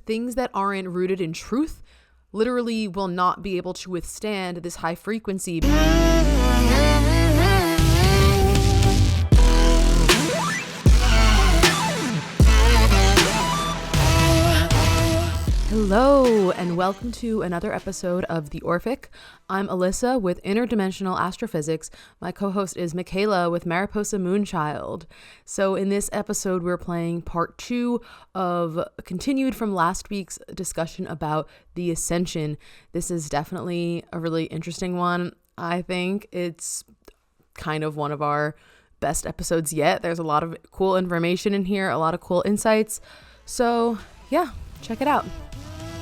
things that aren't rooted in truth literally will not be able to withstand this high frequency. Hello, and welcome to another episode of The Orphic. I'm Alyssa with Interdimensional Astrophysics. My co-host is Michaela with Mariposa Moonchild. So in this episode, we're playing part 2 of continued from last week's discussion about the Ascension. This is definitely a really interesting one. I think it's kind of one of our best episodes yet. There's a lot of cool information in here, a lot of cool insights. So yeah, check it out.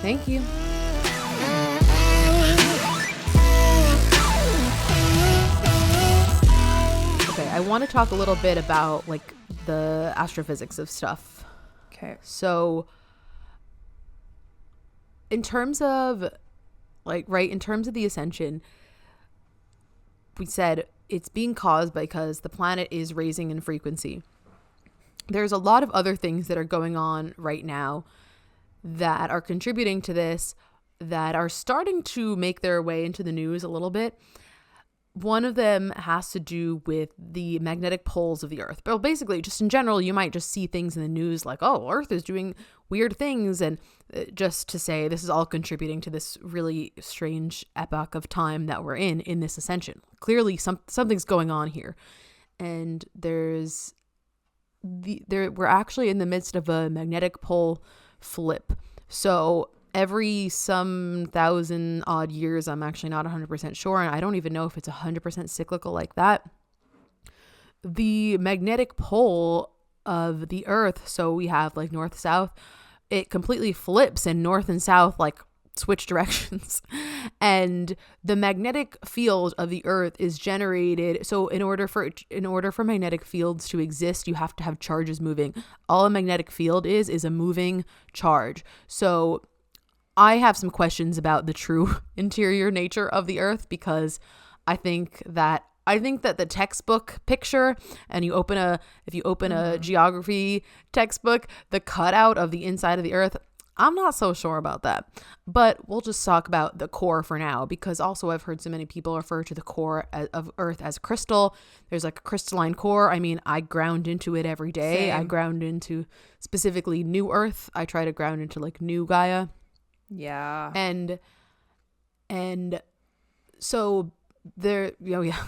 Thank you. Okay, I want to talk a little bit about like the astrophysics of stuff. Okay. So in terms of in terms of the Ascension, we said it's being caused because the planet is raising in frequency. There's a lot of other things that are going on right now that are contributing to this, that are starting to make their way into the news a little bit. One of them has to do with the magnetic poles of the Earth. But basically, just in general, you might just see things in the news like, oh, Earth is doing weird things. And just to say this is all contributing to this really strange epoch of time that we're in this Ascension. Clearly, something's going on here. And we're actually in the midst of a magnetic pole flip. So every some 1,000 odd years, I'm actually not 100% sure, and I don't even know if it's 100% cyclical like that, the magnetic pole of the Earth, so we have like north south, it completely flips, and north and south like switch directions. And the magnetic field of the Earth is generated. So in order for magnetic fields to exist, you have to have charges moving. All a magnetic field is a moving charge. So I have some questions about the true interior nature of the Earth, because I think that the textbook picture, and if you open a geography textbook, the cutout of the inside of the Earth, I'm not so sure about that. But we'll just talk about the core for now, because also I've heard so many people refer to the core of Earth as crystal. There's like a crystalline core. I mean, I ground into it every day. Same. I ground into specifically new Earth. I try to ground into like new Gaia. Yeah. And so there,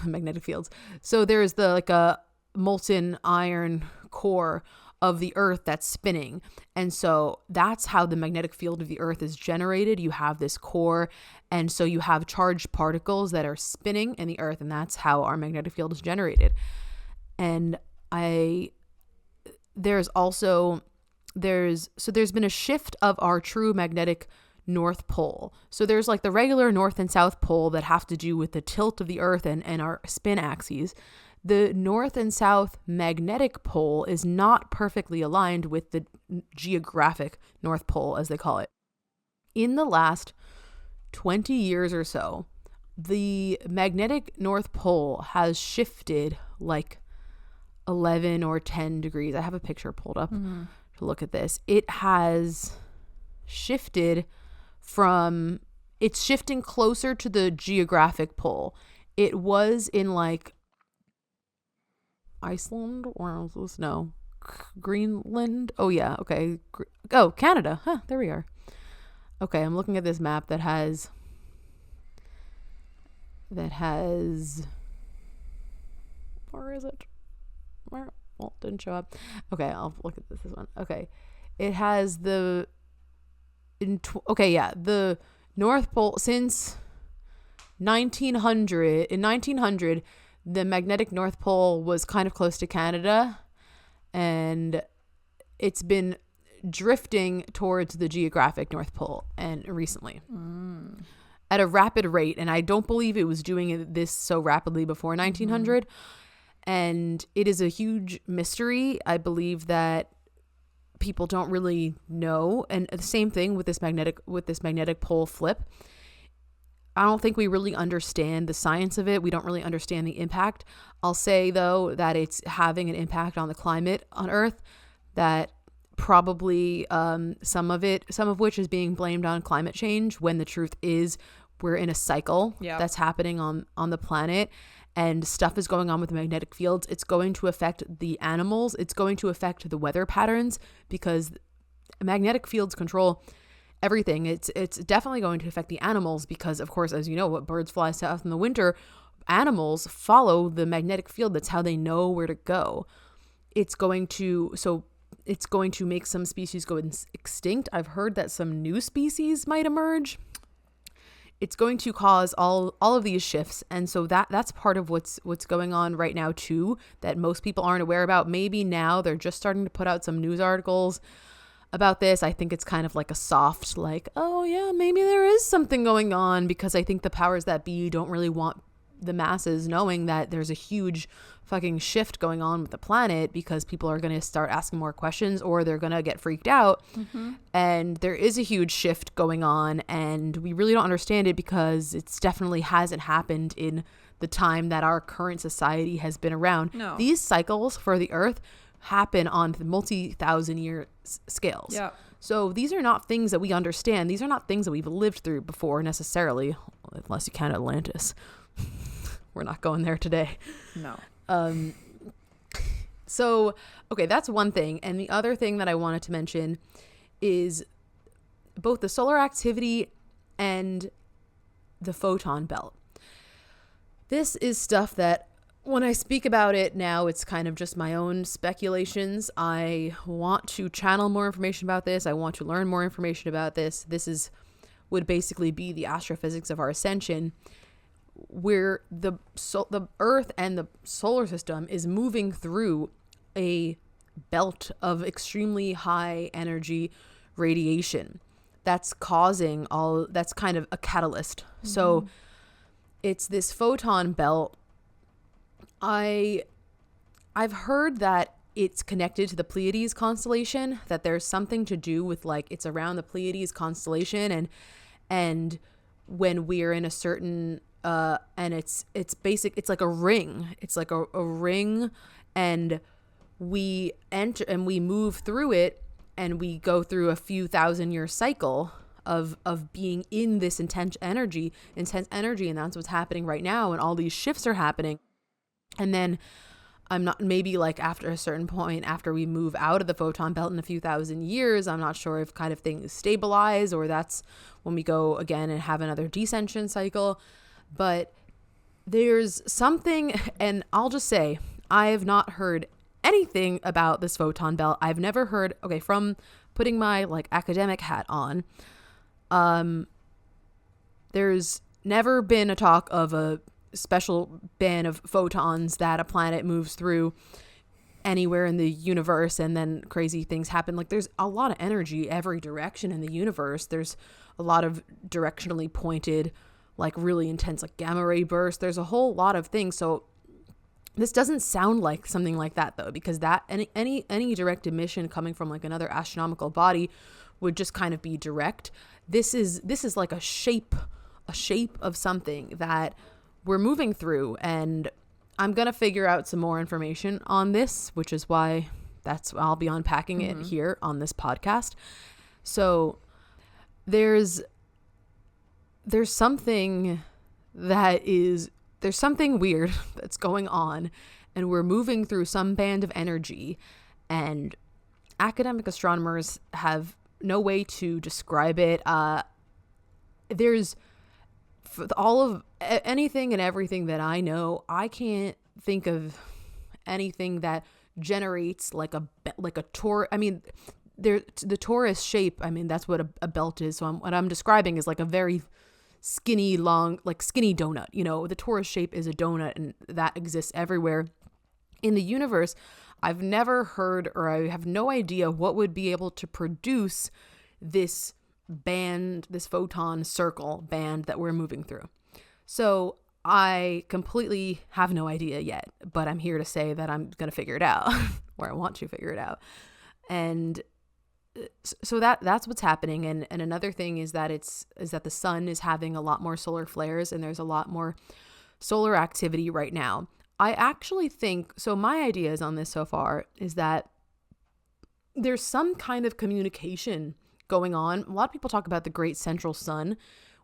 magnetic fields. So there's a molten iron core of the Earth that's spinning. And so that's how the magnetic field of the Earth is generated. You have this core, and so you have charged particles that are spinning in the Earth, and that's how our magnetic field is generated. And there's been a shift of our true magnetic North Pole. So there's like the regular North and South Pole that have to do with the tilt of the Earth and our spin axes. The North and South magnetic pole is not perfectly aligned with the geographic North Pole, as they call it. In the last 20 years or so, the magnetic North Pole has shifted like 11 or 10 degrees. I have a picture pulled up to look at this. It has shifted it's shifting closer to the geographic pole. It was in like Iceland, or was this? No, Greenland. Oh yeah, okay. Canada. Huh, there we are. Okay, I'm looking at this map that has where is it? Well, it didn't show up. Okay, I'll look at this one. Okay, it has the North Pole since 1900. In 1900, the magnetic North Pole was kind of close to Canada, and it's been drifting towards the geographic North Pole and recently at a rapid rate. And I don't believe it was doing this so rapidly before 1900. And it is a huge mystery. I believe that people don't really know. And the same thing with this magnetic pole flip. I don't think we really understand the science of it. We don't really understand the impact. I'll say, though, that it's having an impact on the climate on Earth that probably some of which is being blamed on climate change, when the truth is we're in a cycle that's happening on the planet, and stuff is going on with the magnetic fields. It's going to affect the animals. It's going to affect the weather patterns, because magnetic fields control everything. It's definitely going to affect the animals, because of course, as you know, what birds fly south in the winter, animals follow the magnetic field. That's how they know where to go. It's going to make some species go extinct. I've heard that some new species might emerge. It's going to cause all of these shifts. And so that's part of what's going on right now too, that most people aren't aware about. Maybe now they're just starting to put out some news articles about this. I think it's kind of like a soft, like, oh yeah, maybe there is something going on, because I think the powers that be don't really want the masses knowing that there's a huge fucking shift going on with the planet, because people are going to start asking more questions, or they're going to get freaked out. And there is a huge shift going on, and we really don't understand it, because it's definitely hasn't happened in the time that our current society has been around. No. These cycles for the earth happen on multi-thousand year scales. Yeah. So these are not things that we understand. These are not things that we've lived through before necessarily, unless you count Atlantis. We're not going there today. No. So, okay, that's one thing. And the other thing that I wanted to mention is both the solar activity and the photon belt. This is stuff that when I speak about it now, it's kind of just my own speculations. I want to channel more information about this. I want to learn more information about this. This would basically be the astrophysics of our ascension, where the Earth and the solar system is moving through a belt of extremely high energy radiation that's causing that's kind of a catalyst. So it's this photon belt. I've heard that it's connected to the Pleiades constellation, that there's something to do with, like, it's around the Pleiades constellation, and when we're in a certain and it's like a ring. It's like a ring, and we enter and we move through it, and we go through a few thousand-year cycle of being in this intense energy, and that's what's happening right now, and all these shifts are happening. And then maybe like after a certain point, after we move out of the photon belt in a few thousand years, I'm not sure if kind of things stabilize, or that's when we go again and have another descension cycle. But there's something, and I'll just say, I have not heard anything about this photon belt. I've never heard, okay, from putting my like academic hat on, there's never been a talk of a special band of photons that a planet moves through anywhere in the universe, and then crazy things happen. Like, there's a lot of energy every direction in the universe. There's a lot of directionally pointed, like really intense, like gamma ray bursts. There's a whole lot of things. So this doesn't sound like something like that, though, because that any direct emission coming from like another astronomical body would just kind of be direct. This is like a shape of something that we're moving through, and I'm gonna figure out some more information on this, which is why I'll be unpacking it here on this podcast. So there's something weird that's going on, and we're moving through some band of energy, and academic astronomers have no way to describe it. There's all of anything and everything that I know, I can't think of anything that generates like a tor. I mean, the torus shape. I mean, that's what a belt is. So what I'm describing is like a very skinny, long, like skinny donut. You know, the torus shape is a donut, and that exists everywhere in the universe. I've never heard, or I have no idea what would be able to produce this band, this photon circle band that we're moving through. So I completely have no idea yet, but I'm here to say that I'm going to figure it out, or I want to figure it out. And so that's what's happening. And another thing is that the sun is having a lot more solar flares, and there's a lot more solar activity right now. I actually think, so my ideas on this so far is that there's some kind of communication going on. A lot of people talk about the great central sun,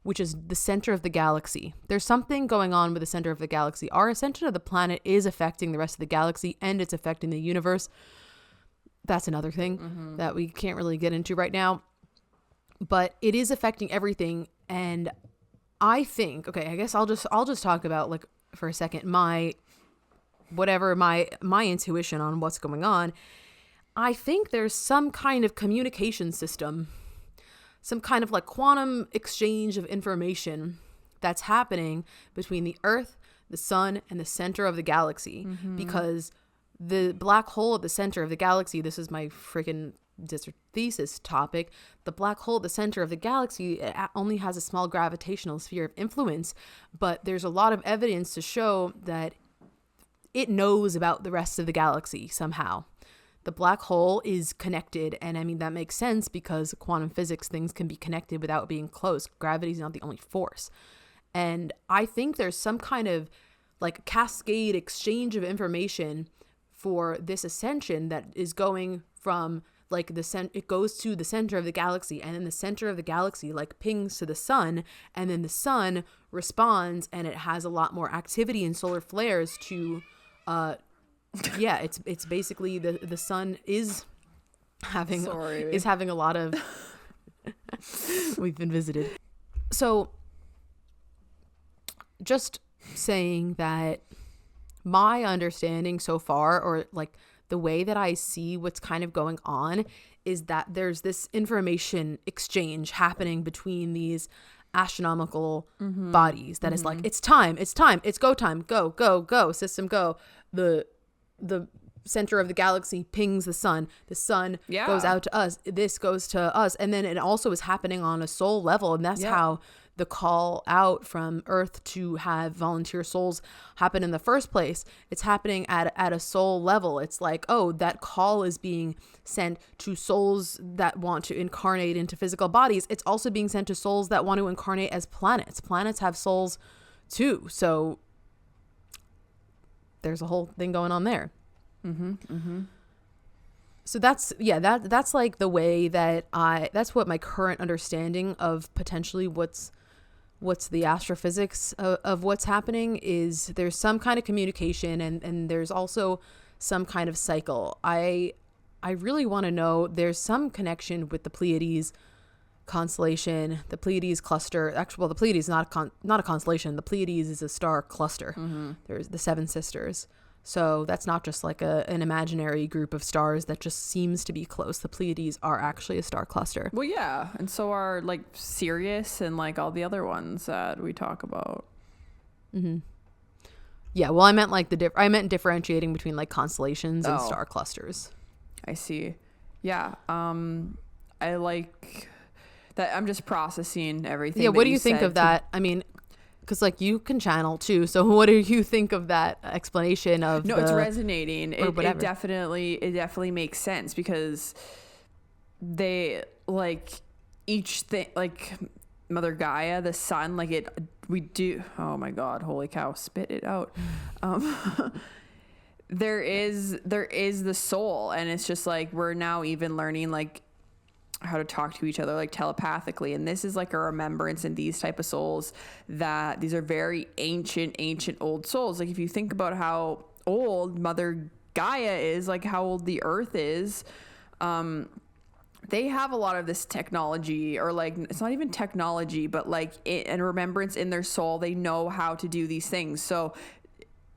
which is the center of the galaxy. There's something going on with the center of the galaxy. Our ascension of the planet is affecting the rest of the galaxy, and it's affecting the universe. That's another thing that we can't really get into right now. But it is affecting everything. And I think, okay, I guess I'll just talk about, like, for a second, my intuition on what's going on. I think there's some kind of communication system, some kind of like quantum exchange of information that's happening between the Earth, the sun, and the center of the galaxy. Because the black hole at the center of the galaxy, this is my freaking thesis topic, the black hole at the center of the galaxy, it only has a small gravitational sphere of influence, but there's a lot of evidence to show that it knows about the rest of the galaxy somehow. The black hole is connected, and I mean, that makes sense because quantum physics, things can be connected without being close. Gravity is not the only force. And I think there's some kind of like cascade exchange of information for this ascension that is going from like it goes to the center of the galaxy, and then the center of the galaxy like pings to the sun, and then the sun responds, and it has a lot more activity and solar flares to yeah, it's basically the sun is having a lot of we've been visited. So just saying that my understanding so far, or like the way that I see what's kind of going on, is that there's this information exchange happening between these astronomical bodies that is like, it's time, it's go time, go, system go. The center of the galaxy pings the sun goes out to us, this goes to us, and then it also is happening on a soul level, and that's how the call out from Earth to have volunteer souls happen in the first place. It's happening at a soul level. It's like, oh, that call is being sent to souls that want to incarnate into physical bodies. It's also being sent to souls that want to incarnate as planets have souls too, so there's a whole thing going on there. So that's like the way that that's what my current understanding of potentially what's the astrophysics of what's happening is. There's some kind of communication, and there's also some kind of cycle. I really want to know, there's some connection with the Pleiades constellation, the Pleiades cluster. Actually, well, the Pleiades is not a constellation. The Pleiades is a star cluster. There's the Seven Sisters. So that's not just like an imaginary group of stars that just seems to be close. The Pleiades are actually a star cluster. Well, yeah, and so are like Sirius and like all the other ones that we talk about. Yeah, well, I meant like I meant differentiating between like constellations and star clusters. I see. Yeah. I like that. I'm just processing everything. Yeah. What do you think of that? I mean, because like you can channel too. So what do you think of that explanation of? No, it's resonating. It definitely makes sense, because they like each thing, like Mother Gaia, the sun, like we do. Oh my God. Holy cow. Spit it out. There is the soul, and it's just like, we're now even learning like how to talk to each other like telepathically, and this is like a remembrance in these type of souls, that these are very ancient old souls. Like if you think about how old Mother Gaia is, like how old the Earth is, they have a lot of this technology, or like it's not even technology, but like and remembrance in their soul. They know how to do these things, so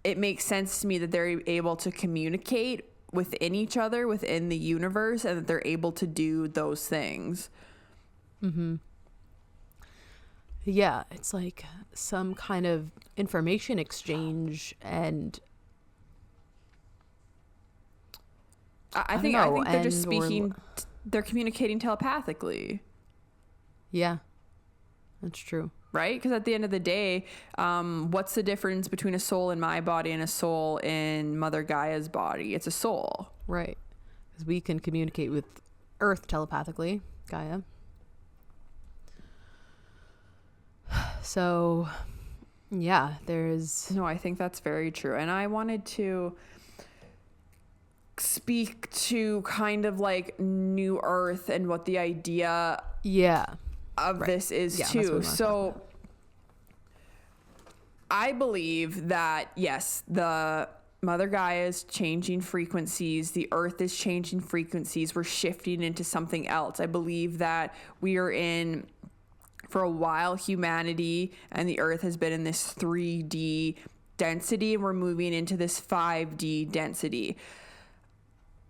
it makes sense to me that they're able to communicate within each other, within the universe, and that they're able to do those things. Yeah, it's like some kind of information exchange, and I think they're just speaking. They're communicating telepathically. Yeah, that's true. Right? Because at the end of the day, what's the difference between a soul in my body and a soul in Mother Gaia's body? It's a soul. Right. Because we can communicate with Earth telepathically, Gaia. So, yeah, there's... No, I think that's very true. And I wanted to... speak to kind of like New Earth and what the idea of this is too. So I believe that, yes, the Mother Gaia is changing frequencies. The Earth is changing frequencies. We're shifting into something else. I believe that we are in, for a while, humanity and the Earth has been in this 3D density, and we're moving into this 5D density.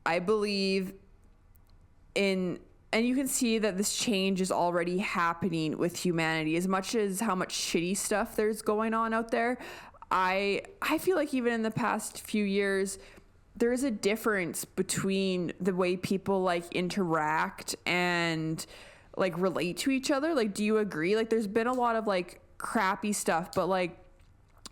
I believe in, and you can see that this change is already happening with humanity. As much as how much shitty stuff there's going on out there, I feel like even in the past few years, there is a difference between the way people like interact and like relate to each other. Like, do you agree? Like, there's been a lot of like crappy stuff, but like,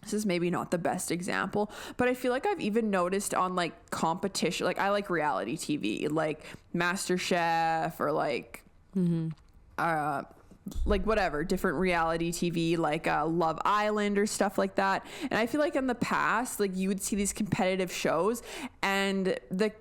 this is maybe not the best example, but I feel like I've even noticed on like competition, like I like reality TV, like MasterChef or like, like whatever, different reality TV, like Love Island or stuff like that. And I feel like in the past, like you would see these competitive shows and the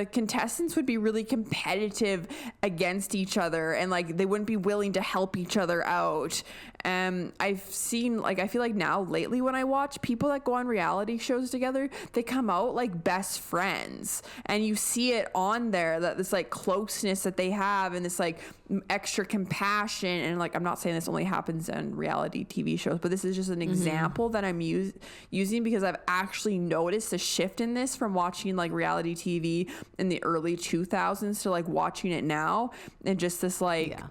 contestants would be really competitive against each other, and like they wouldn't be willing to help each other out. I've seen, like, I feel like now lately when I watch people that go on reality shows together, they come out like best friends, and you see it on there, that this like closeness that they have and this like extra compassion. And like, I'm not saying this only happens in reality TV shows, but this is just an example that I'm using because I've actually noticed a shift in this from watching like reality TV in the early 2000s to like watching it now, and just this like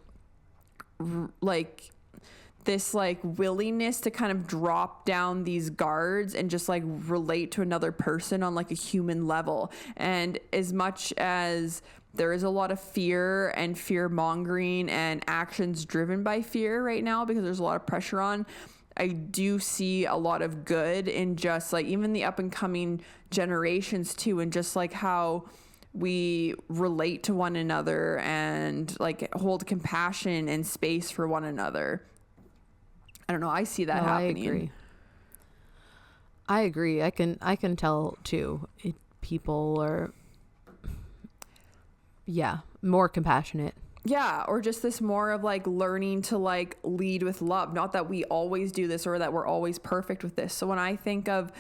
this like willingness to kind of drop down these guards and just like relate to another person on like a human level. And as much as there is a lot of fear and fear mongering and actions driven by fear right now because there's a lot of pressure on, I do see a lot of good in just like even the up and coming generations too, and just like how we relate to one another and like hold compassion and space for one another. I don't know. I see that happening. I agree. I can tell too. People are, more compassionate. Yeah, or just this more of like learning to like lead with love. Not that we always do this or that we're always perfect with this. So when I think of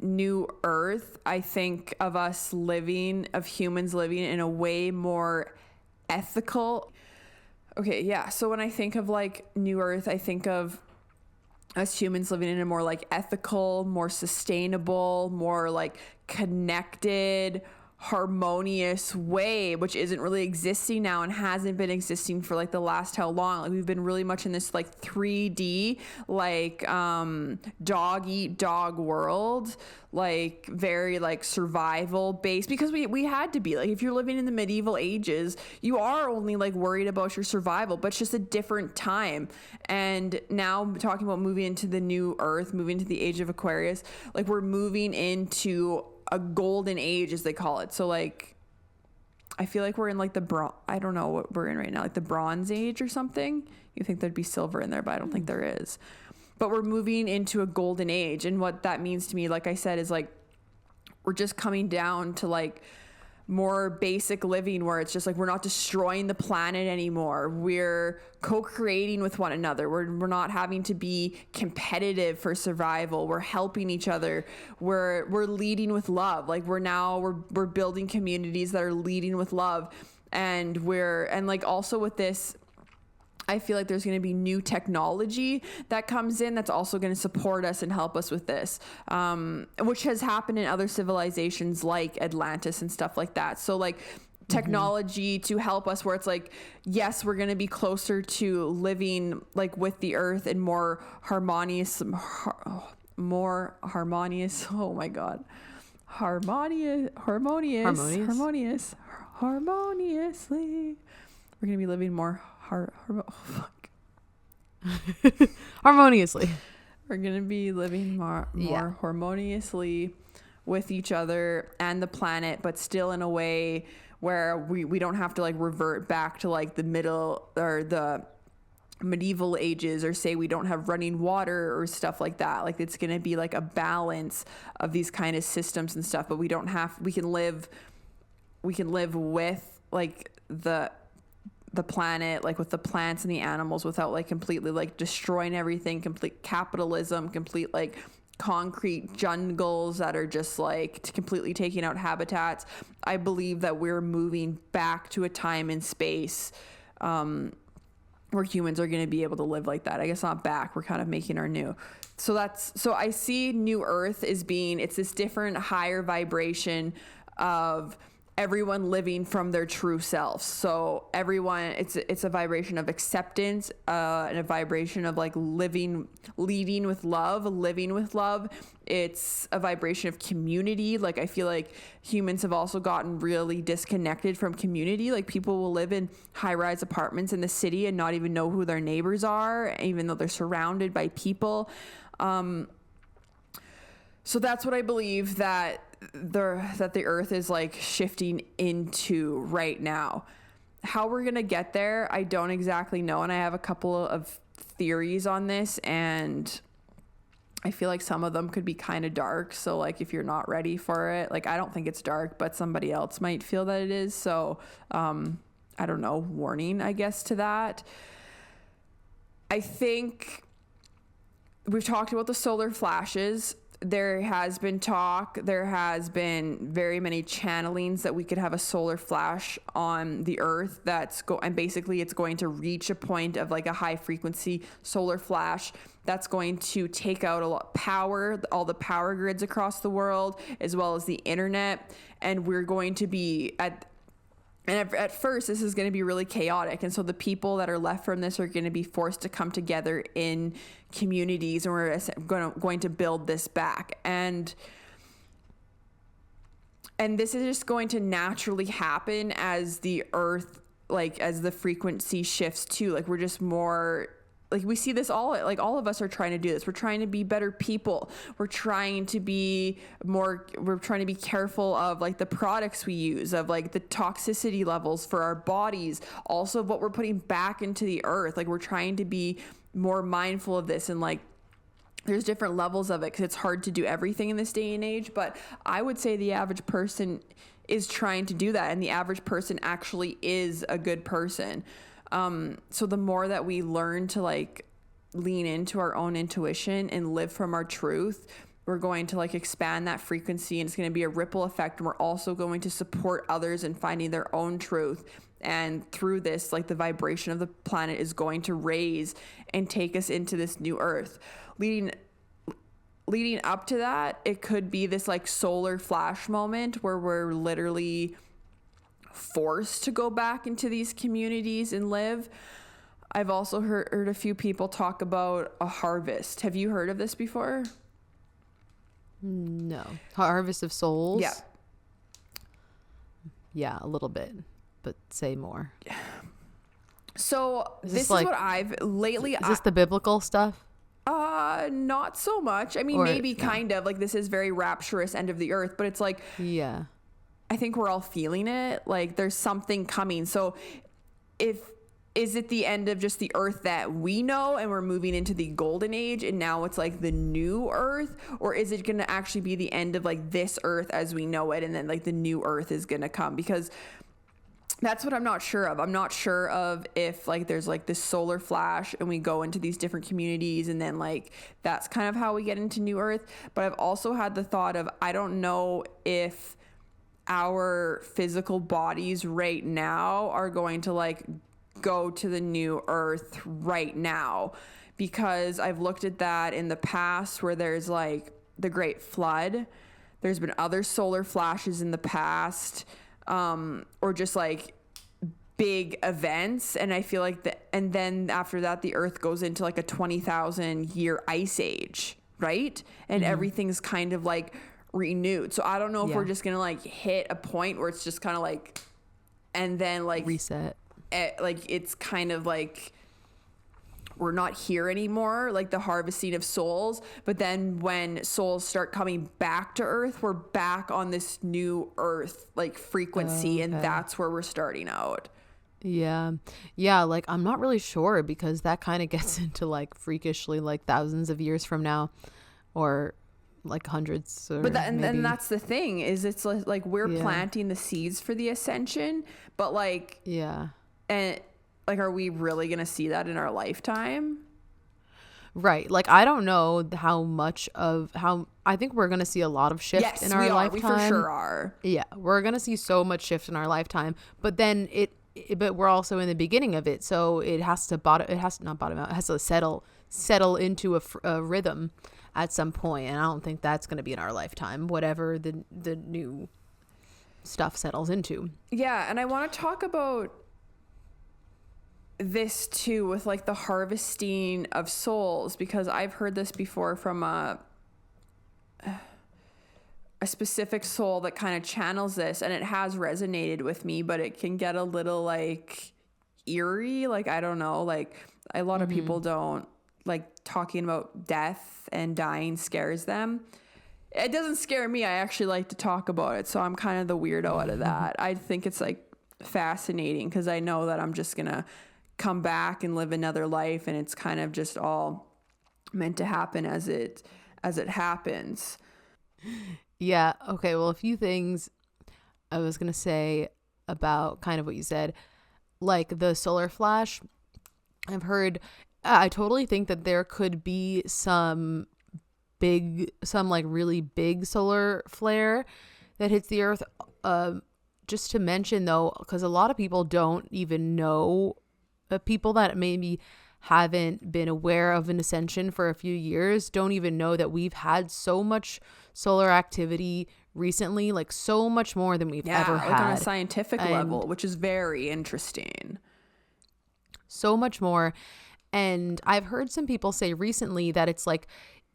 New Earth, I think of us living, of humans living in a way more ethical. Okay, yeah. So when I think of like New Earth, I think of us humans living in a more like ethical, more sustainable, more like connected, harmonious way, which isn't really existing now and hasn't been existing for like the last how long. Like we've been really much in this like 3D like dog eat dog world, like very like survival based, because we had to be. Like if you're living in the medieval ages, you are only like worried about your survival, but it's just a different time. And now talking about moving into the New Earth, moving to the age of Aquarius, like we're moving into a golden age, as they call it. So like I feel like we're in like I don't know what we're in right now, like the Bronze Age or something. You think there'd be silver in there, but I don't think there is. But we're moving into a golden age, and what that means to me, like I said, is like we're just coming down to like more basic living, where it's just like we're not destroying the planet anymore. We're co-creating with one another. We're not having to be competitive for survival. We're helping each other. We're leading with love. Like we're building communities that are leading with love. And like also with this, I feel like there's going to be new technology that comes in that's also going to support us and help us with this, which has happened in other civilizations like Atlantis and stuff like that. So like technology to help us, where it's like, yes, we're going to be closer to living like with the earth and more harmonious. Oh my God. Harmoniously. We're going to be living more harmoniously. We're gonna be living more harmoniously with each other and the planet, but still in a way where we don't have to like revert back to like the middle or the medieval ages, or say we don't have running water or stuff like that. Like it's going to be like a balance of these kind of systems and stuff, but we can live with like the planet, like with the plants and the animals, without like completely like destroying everything, complete capitalism, complete like concrete jungles that are just like completely taking out habitats. I believe that we're moving back to a time and space where humans are going to be able to live like that. I guess not back, we're kind of making our new. So I see New Earth as being, it's this different higher vibration of everyone living from their true selves. So everyone, it's a vibration of acceptance, and a vibration of like leading with love. It's a vibration of community. Like I feel like humans have also gotten really disconnected from community. Like people will live in high-rise apartments in the city and not even know who their neighbors are, even though they're surrounded by people. So that's what I believe that the earth is like shifting into right now. How we're gonna get there, I don't exactly know, and I have a couple of theories on this, and I feel like some of them could be kind of dark. So like if you're not ready for it, like I don't think it's dark, but somebody else might feel that it is. So I don't know, warning, I guess, to that. I think we've talked about the solar flashes. There has been very many channelings that we could have a solar flash on the earth and basically it's going to reach a point of like a high frequency solar flash that's going to take out a lot of power, all the power grids across the world, as well as the internet. And we're going to be at first, this is going to be really chaotic. And so the people that are left from this are going to be forced to come together in communities, and we're going to build this back. And this is just going to naturally happen as the earth, like as the frequency shifts too. Like we're just more, like we see this all of us are trying to do this. We're trying to be better people. We're trying to be careful of like the products we use, of like the toxicity levels for our bodies, also of what we're putting back into the earth. Like we're trying to be more mindful of this, and like there's different levels of it because it's hard to do everything in this day and age. But I would say the average person is trying to do that, and the average person actually is a good person. So the more that we learn to like lean into our own intuition and live from our truth, we're going to like expand that frequency, and it's going to be a ripple effect. And we're also going to support others in finding their own truth. And through this, like the vibration of the planet is going to raise and take us into this new earth. Leading up to that, it could be this like solar flash moment where we're literally forced to go back into these communities and live. I've also heard a few people talk about a harvest. Have you heard of this before? No. Harvest of souls? Yeah. Yeah, a little bit, but say more. So this is what I've lately... Is this the biblical stuff? Not so much. I mean, maybe kind of. Like, this is very rapturous end of the earth, but it's like... Yeah. I think we're all feeling it. Like, there's something coming. So is it the end of just the earth that we know and we're moving into the golden age and now it's like the new earth? Or is it going to actually be the end of like this earth as we know it, and then like the new earth is going to come? Because that's what I'm not sure of. I'm not sure of if like there's like this solar flash and we go into these different communities and then like that's kind of how we get into new earth. But I've also had the thought of, I don't know if our physical bodies right now are going to like go to the new earth right now, because I've looked at that in the past where there's like the Great Flood. There's been other solar flashes in the past, or just like big events. And I feel like and then after that, the earth goes into like a 20,000 year ice age, right? And everything's kind of like renewed. So I don't know if we're just gonna like hit a point where it's just kind of like, and then like reset. Like it's kind of like we're not here anymore, like the harvesting of souls. But then when souls start coming back to earth, we're back on this new earth like frequency. And that's where we're starting out. Yeah. Yeah, like I'm not really sure because that kind of gets into like freakishly like thousands of years from now, or like hundreds, But or that, and maybe. that's the thing, is it's like we're Yeah. planting the seeds for the ascension, but like, Yeah. and like, are we really going to see that in our lifetime? Right. Like I don't know how much of how I think we're going to see a lot of shift in Yes, we our are. We for lifetime. sure are. Yeah, we're going to see so much shift in our lifetime, but then but we're also in the beginning of it, so it has to bottom it has to not bottom out. It has to settle into a rhythm at some point, and I don't think that's going to be in our lifetime, whatever the new stuff settles into. Yeah, and I want to talk about this too with like the harvesting of souls, because I've heard this before from a specific soul that kind of channels this, and it has resonated with me, but it can get a little like eerie. Like, I don't know, like a lot of people don't like talking about death, and dying scares them. It doesn't scare me. I actually like to talk about it. So I'm kind of the weirdo out of that. I think it's like fascinating because I know that I'm just going to come back and live another life, and it's kind of just all meant to happen as it happens. Yeah, okay, well, a few things I was going to say about kind of what you said, like the solar flash. I've heard I totally think that there could be some like really big solar flare that hits the earth. Just to mention though, because a lot of people don't even know, people that maybe haven't been aware of an ascension for a few years don't even know that we've had so much solar activity recently, like so much more than we've ever like had on a scientific level, which is very interesting. So much more. And I've heard some people say recently that it's like,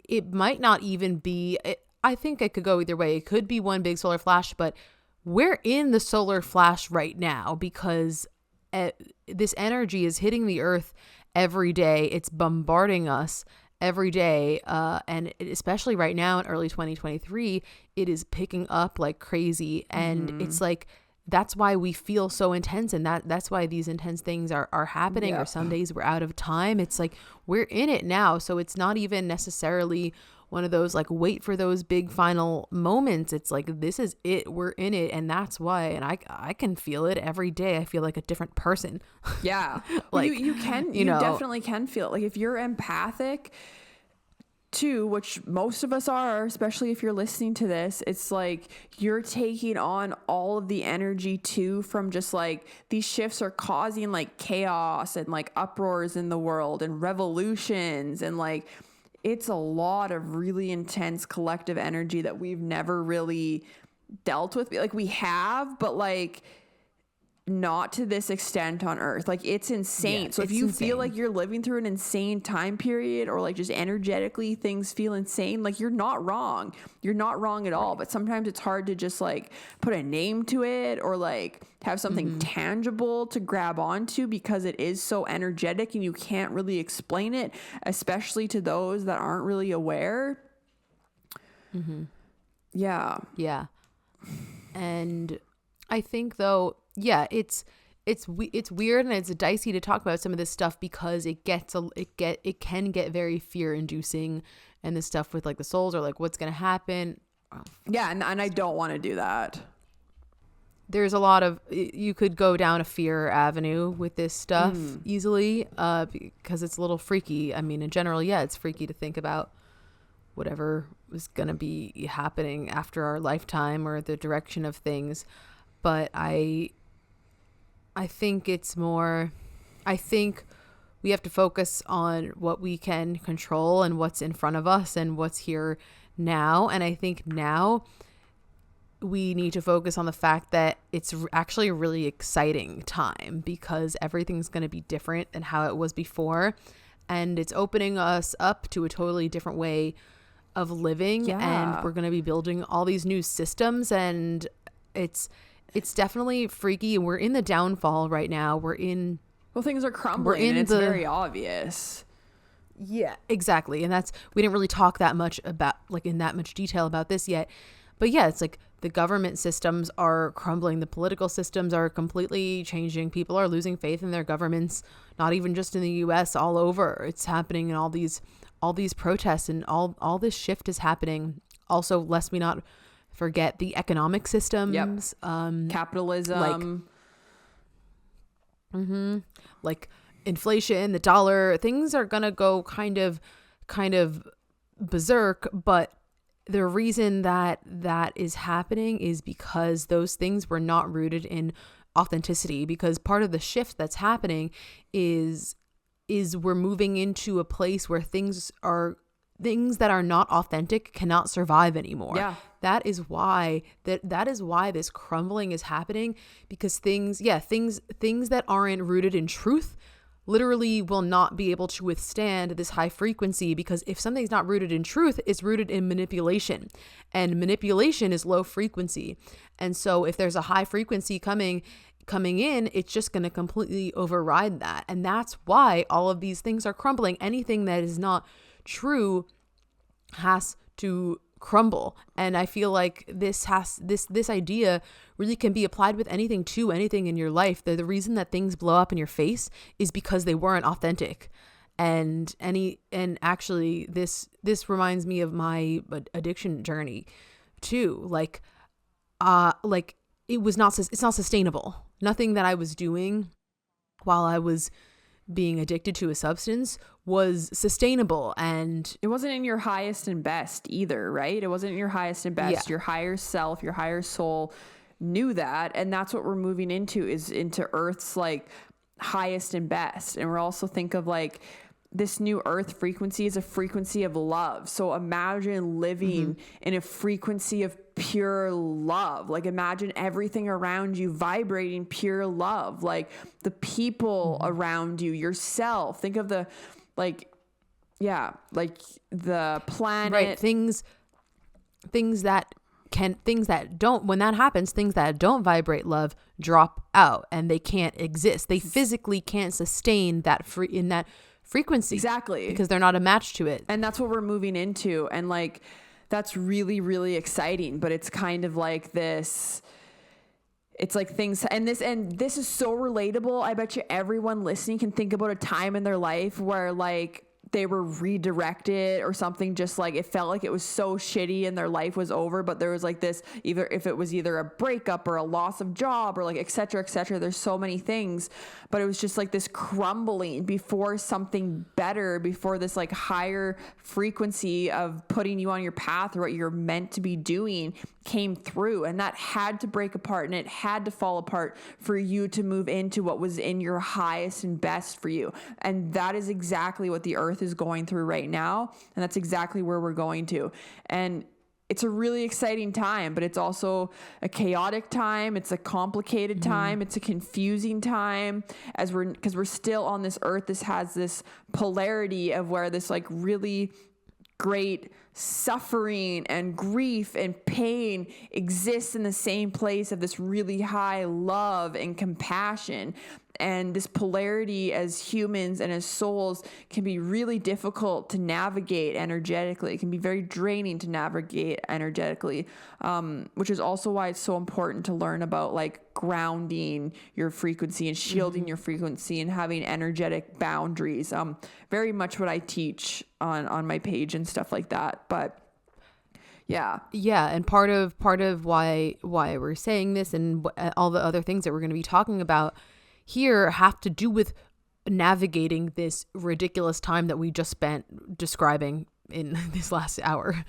it might not even be, I think it could go either way. It could be one big solar flash, but we're in the solar flash right now because this energy is hitting the earth every day. It's bombarding us every day. And especially right now in early 2023, it is picking up like crazy. And it's like, that's why we feel so intense, and that's why these intense things are happening. Or some days we're out of time. It's like we're in it now, so it's not even necessarily one of those like wait for those big final moments. It's like, this is it, we're in it, and that's why. And I can feel it every day. I feel like a different person. Yeah. Like, you definitely can feel it. Like if you're empathic too, which most of us are, especially if you're listening to this, it's like you're taking on all of the energy too, from just like these shifts are causing like chaos and like uproars in the world and revolutions, and like it's a lot of really intense collective energy that we've never really dealt with. Like we have, but like not to this extent on earth. Like it's insane. So if you feel like you're living through an insane time period, or like just energetically things feel insane, like you're not wrong. You're not wrong at all. But sometimes it's hard to just like put a name to it, or like have something tangible to grab onto, because it is so energetic and you can't really explain it, especially to those that aren't really aware. Yeah. Yeah. And I think though, yeah, it's weird, and it's dicey to talk about some of this stuff because it can get very fear inducing, and this stuff with like the souls, or like what's going to happen. Yeah. And I don't want to do that. There's a lot of, you could go down a fear avenue with this stuff easily, because it's a little freaky. I mean, in general, yeah, it's freaky to think about whatever was going to be happening after our lifetime, or the direction of things. But I think it's more, I think we have to focus on what we can control and what's in front of us and what's here now. And I think now we need to focus on the fact that it's actually a really exciting time, because everything's going to be different than how it was before. And it's opening us up to a totally different way of living. Yeah. And we're going to be building all these new systems, and it's definitely freaky, and we're in the downfall right now. Things are crumbling, and it's very obvious. Yeah, exactly. And we didn't really talk that much about, like in that much detail about this yet. But yeah, it's like The government systems are crumbling. The political systems are completely changing. People are losing faith in their governments, not even just in the US, all over. It's happening in all these protests, and all this shift is happening. Also, lest we not forget the economic systems. Capitalism. Like inflation, the dollar, things are going to go kind of berserk, but the reason that is happening is because those things were not rooted in authenticity, because part of the shift that's happening is we're moving into a place where things that are not authentic cannot survive anymore. Yeah. That is why this crumbling is happening, because things that aren't rooted in truth literally will not be able to withstand this high frequency, because if something's not rooted in truth, it's rooted in manipulation, and manipulation is low frequency. And so if there's a high frequency coming in, it's just going to completely override that. And that's why all of these things are crumbling. Anything that is not true has to crumble. And I feel like this idea really can be applied with anything in your life. The reason that things blow up in your face is because they weren't authentic. And actually this reminds me of my addiction journey too. It's not sustainable. Nothing that I was doing while I was being addicted to a substance was sustainable, and it wasn't in your highest and best either, right? It wasn't in your highest and best. Your higher self, your higher soul knew that, and that's what we're moving into Earth's like highest and best. And we're also think of like this new Earth frequency is a frequency of love. So imagine living in a frequency of pure love. Like imagine everything around you vibrating pure love, like the people around you, yourself. Think of the like the planet, right? Things that don't, when that happens, things that don't vibrate love drop out, and they can't exist. They physically can't sustain that in that frequency. Exactly. Because they're not a match to it. And that's what we're moving into. And like, that's really, really exciting, but it's kind of like this, it's like things, and this is so relatable. I bet you everyone listening can think about a time in their life where like they were redirected or something, just like it felt like it was so shitty and their life was over, but there was like this, either if it was either a breakup or a loss of job or like et cetera, there's so many things, but it was just like this crumbling before something better, before this like higher frequency of putting you on your path or what you're meant to be doing came through. And that had to break apart, and it had to fall apart for you to move into what was in your highest and best for you. And that is exactly what the earth is going through right now. And that's exactly where we're going to. And it's a really exciting time, but it's also a chaotic time. It's a complicated time. It's a confusing time because we're still on this earth. This has this polarity of where this like really great suffering and grief and pain exists in the same place of this really high love and compassion. And this polarity as humans and as souls can be really difficult to navigate energetically. It can be very draining to navigate energetically, which is also why it's so important to learn about like grounding your frequency and shielding your frequency and having energetic boundaries. Very much what I teach on my page and stuff like that. But yeah, and part of why we're saying this and all the other things that we're going to be talking about here have to do with navigating this ridiculous time that we just spent describing in this last hour.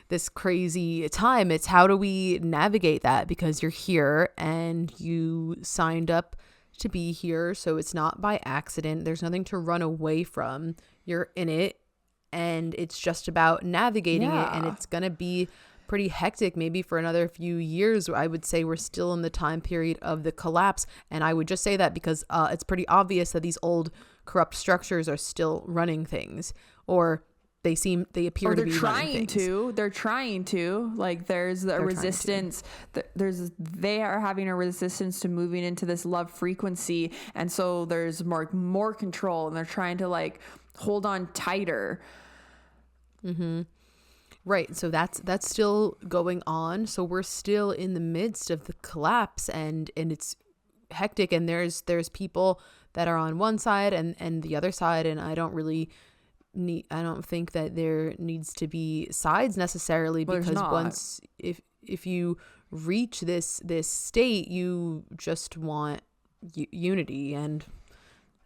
This crazy time. It's how do we navigate that? Because you're here and you signed up to be here, so it's not by accident. There's nothing to run away from. You're in it, and it's just about navigating it, and it's gonna be pretty hectic maybe for another few years. I would say we're still in the time period of the collapse, and I would just say that because it's pretty obvious that these old corrupt structures are still running things, or they appear to be running things. They're trying to, like, there's a resistance. They are having a resistance to moving into this love frequency, and so there's more control, and they're trying to like hold on tighter. Right. So that's still going on. So we're still in the midst of the collapse, and it's hectic, and there's people that are on one side and the other side, and I don't think that there needs to be sides necessarily, because once if you reach this state, you just want unity, and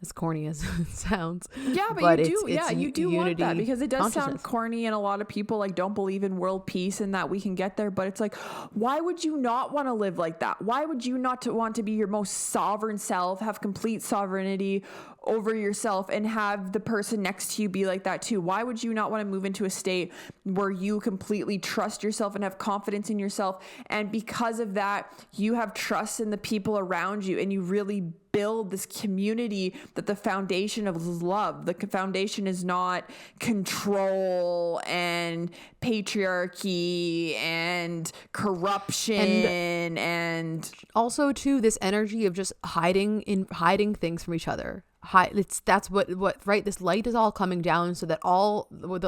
as corny as it sounds. Yeah, but you do. It's You do want that, because it does sound consciousness. corny, and a lot of people like don't believe in world peace and that we can get there. But it's like, why would you not want to live like that? Why would you not want to be your most sovereign self, have complete sovereignty over yourself, and have the person next to you be like that too? Why would you not want to move into a state where you completely trust yourself and have confidence in yourself, and because of that you have trust in the people around you, and you really build this community that the foundation of love? The foundation is not control and patriarchy and corruption, and also too this energy of just hiding things from each other. That's what right, this light is all coming down, so that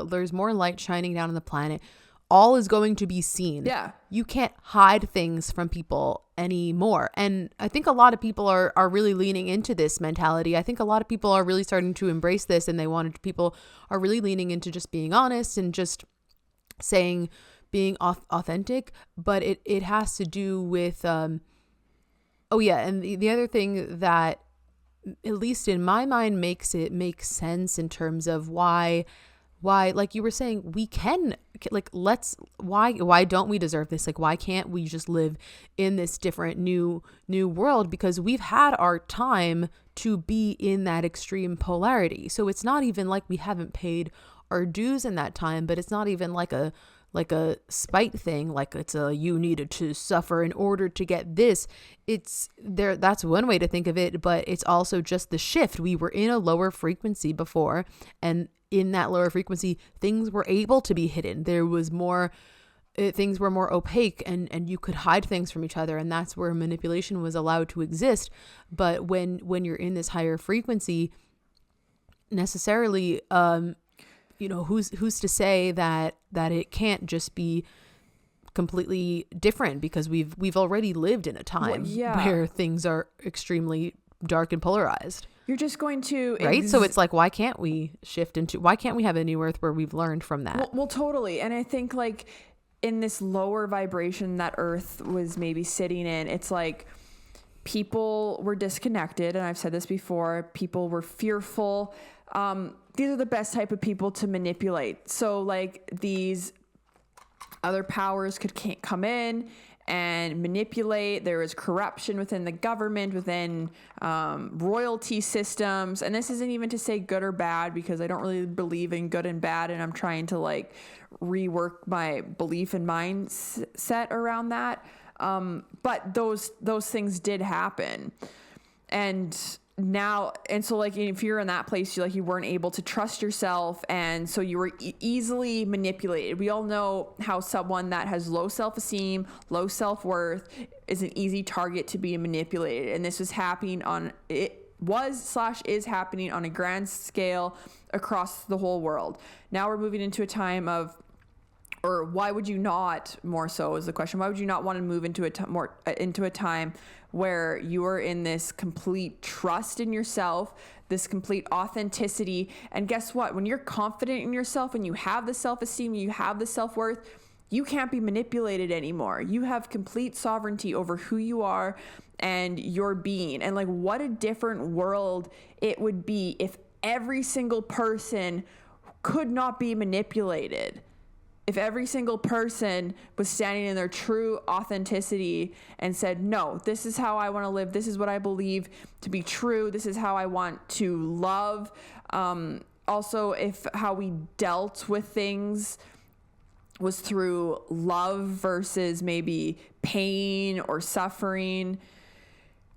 there's more light shining down on the planet. All is going to be seen. Yeah. You can't hide things from people anymore. And I think a lot of people are really leaning into this mentality. I think a lot of people are really starting to embrace this, and people are really leaning into just being honest and just being authentic. But it has to do with, and the other thing that, at least in my mind, makes sense in terms of why, like you were saying, we can, like, why don't we deserve this? Like, why can't we just live in this different new world? Because we've had our time to be in that extreme polarity. So it's not even like we haven't paid our dues in that time, but it's not even like a spite thing, like it's you needed to suffer in order to get this. It's there. That's one way to think of it, but it's also just the shift. We were in a lower frequency before, and in that lower frequency, things were able to be hidden. There was more, things were more opaque, and you could hide things from each other, and that's where manipulation was allowed to exist. But when you're in this higher frequency, necessarily, who's to say that it can't just be completely different, because we've already lived in a time where things are extremely dark and polarized. You're just going to right. So it's like, why can't we have a new earth where we've learned from that? Well, totally. And I think, like, in this lower vibration that Earth was maybe sitting in, it's like people were disconnected, and I've said this before, people were fearful. These are the best type of people to manipulate. So, like, these other powers can't come in and manipulate. There is corruption within the government, within royalty systems. And this isn't even to say good or bad, because I don't really believe in good and bad, and I'm trying to, like, rework my belief and mindset around that. But those things did happen. And so, like, if you're in that place, you weren't able to trust yourself, and so you were easily manipulated. We all know how someone that has low self-esteem, low self-worth is an easy target to be manipulated. And this is happening is happening on a grand scale across the whole world. Now we're moving into a time of, or why would you not, more so is the question, why would you not want to move into a time where you are in this complete trust in yourself, this complete authenticity? And guess what? When you're confident in yourself, and you have the self-esteem, you have the self-worth, you can't be manipulated anymore. You have complete sovereignty over who you are and your being. And, like, what a different world it would be if every single person could not be manipulated. If every single person was standing in their true authenticity and said, no, this is how I want to live. This is what I believe to be true. This is how I want to love. Also, if how we dealt with things was through love versus maybe pain or suffering,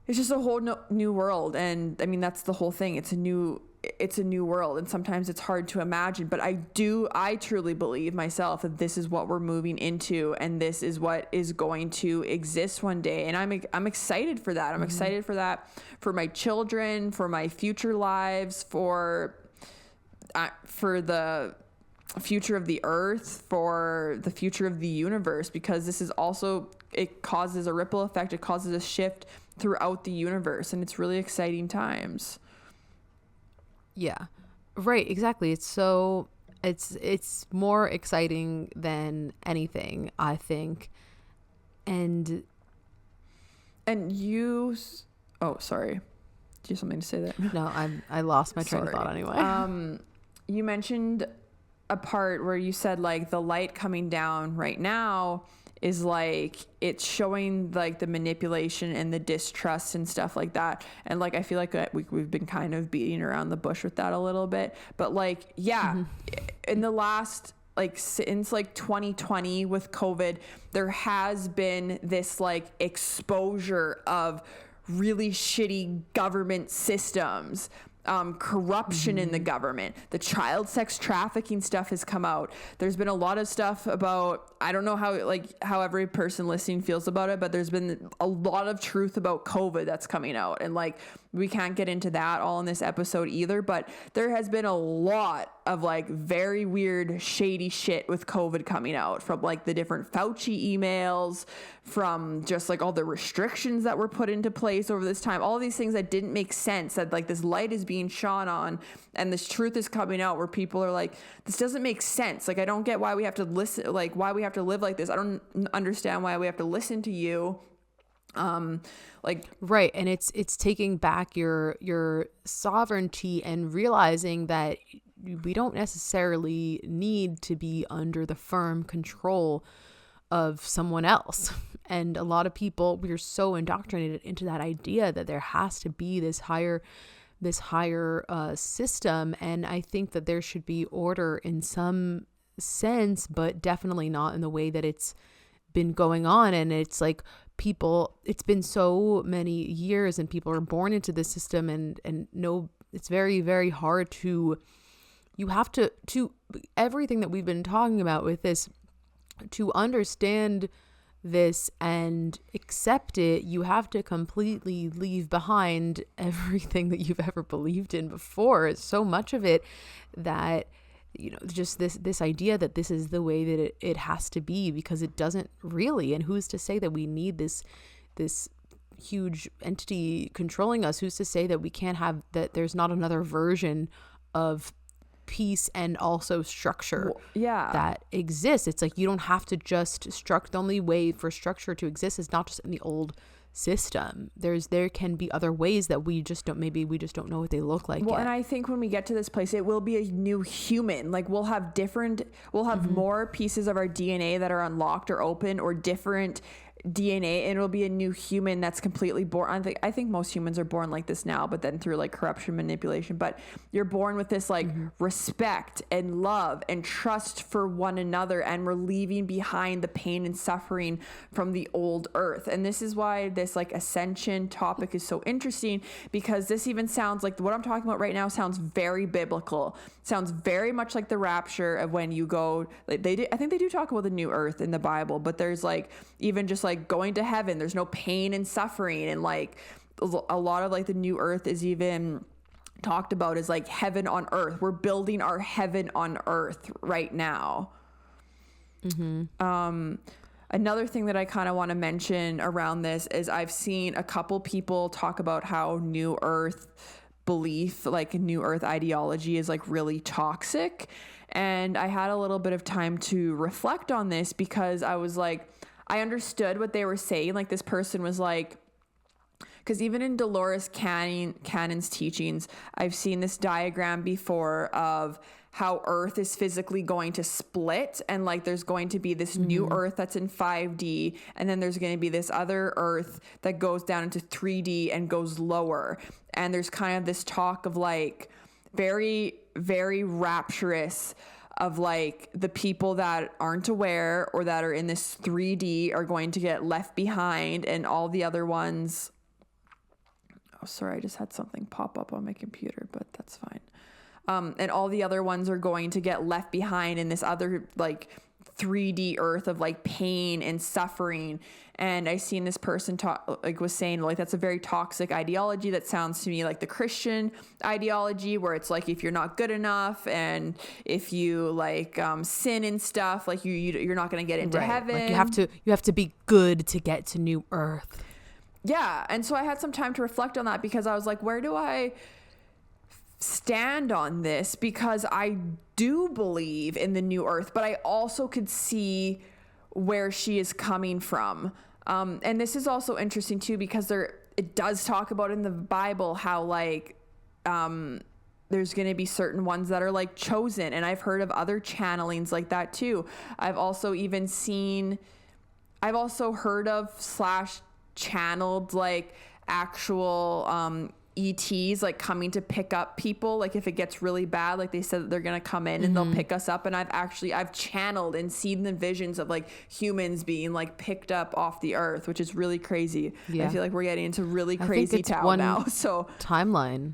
it's just a whole new world. And I mean, that's the whole thing. It's a new world, and sometimes it's hard to imagine, but I truly believe myself that this is what we're moving into, and this is what is going to exist one day. And I'm excited for that. I'm excited for that, for my children, for my future lives, for the future of the earth, for the future of the universe, because this is also, it causes a ripple effect. It causes a shift throughout the universe, and it's really exciting times. Yeah, right. Exactly. It's more exciting than anything, I think. And you, oh, sorry. Do you have something to say there? no, I lost my train of thought anyway. You mentioned a part where you said like the light coming down right now is like it's showing like the manipulation and the distrust and stuff like that, and like I feel like we've been kind of beating around the bush with that a little bit, but like in the last, like since like 2020 with COVID, there has been this like exposure of really shitty government systems, corruption in the government. The child sex trafficking stuff has come out. There's been a lot of stuff about, I don't know how every person listening feels about it, but there's been a lot of truth about COVID that's coming out, and like we can't get into that all in this episode either, but there has been a lot of like very weird shady shit with COVID coming out, from like the different Fauci emails, from just like all the restrictions that were put into place over this time, all of these things that didn't make sense, that like this light is being shone on and this truth is coming out, where people are like, this doesn't make sense. Like, I don't get why we have to listen, like why we have to live like this. I don't understand why we have to listen to you. Right. And it's taking back your sovereignty and realizing that we don't necessarily need to be under the firm control of someone else. And a lot of people, we're so indoctrinated into that idea that there has to be this higher system. And I think that there should be order in some sense, but definitely not in the way that it's been going on. And it's like it's been so many years and people are born into this system, and no, it's very, very hard to everything that we've been talking about with this, to understand this and accept it, you have to completely leave behind everything that you've ever believed in before. It's so much of it that, just this idea that this is the way that it has to be, because it doesn't really. And who's to say that we need this huge entity controlling us? Who's to say that we can't have, that there's not another version of peace and also structure that exists? It's like, you don't have to just the only way for structure to exist is not just in the old system. There can be other ways that we just don't know what they look like yet. And I think when we get to this place, it will be a new human. Like we'll have more pieces of our DNA that are unlocked or open, or different DNA, and it'll be a new human that's completely born. I think most humans are born like this now, but then through like corruption, manipulation. But you're born with this like respect and love and trust for one another, and we're leaving behind the pain and suffering from the old earth. And this is why this like ascension topic is so interesting, because this even sounds like what I'm talking about right now sounds very biblical. Sounds very much like the rapture of when you go, like I think they do talk about the new earth in the Bible, but there's like even just like going to heaven, there's no pain and suffering, and like a lot of like the new earth is even talked about as like heaven on earth. We're building our heaven on earth right now. Another thing that I kind of want to mention around this is I've seen a couple people talk about how new earth belief, like new earth ideology, is like really toxic. And I had a little bit of time to reflect on this, because I was like, I understood what they were saying. Like this person was like, because even in Dolores Cannon's teachings, I've seen this diagram before of how Earth is physically going to split, and like there's going to be this new Earth that's in 5D, and then there's going to be this other Earth that goes down into 3D and goes lower. And there's kind of this talk of like very, very rapturous of like the people that aren't aware or that are in this 3D are going to get left behind, and all the other ones. Oh, sorry, I just had something pop up on my computer, but that's fine. And all the other ones are going to get left behind in this other like 3D earth of like pain and suffering. And I seen this person talk, like was saying like that's a very toxic ideology. That sounds to me like the Christian ideology, where it's like if you're not good enough and if you like sin and stuff, like you're not going to get into heaven. Like you have to be good to get to new earth. Yeah. And so I had some time to reflect on that, because I was like, where do I stand on this? Because I do believe in the new earth, but I also could see where she is coming from. And this is also interesting too, because it does talk about in the Bible how like there's going to be certain ones that are like chosen, and I've heard of other channelings like that too. I've also heard of / channeled like actual ETs like coming to pick up people, like if it gets really bad, like they said that they're gonna come in and they'll pick us up. And I've channeled and seen the visions of like humans being like picked up off the earth, which is really crazy. I feel like we're getting into really crazy town now. So timeline.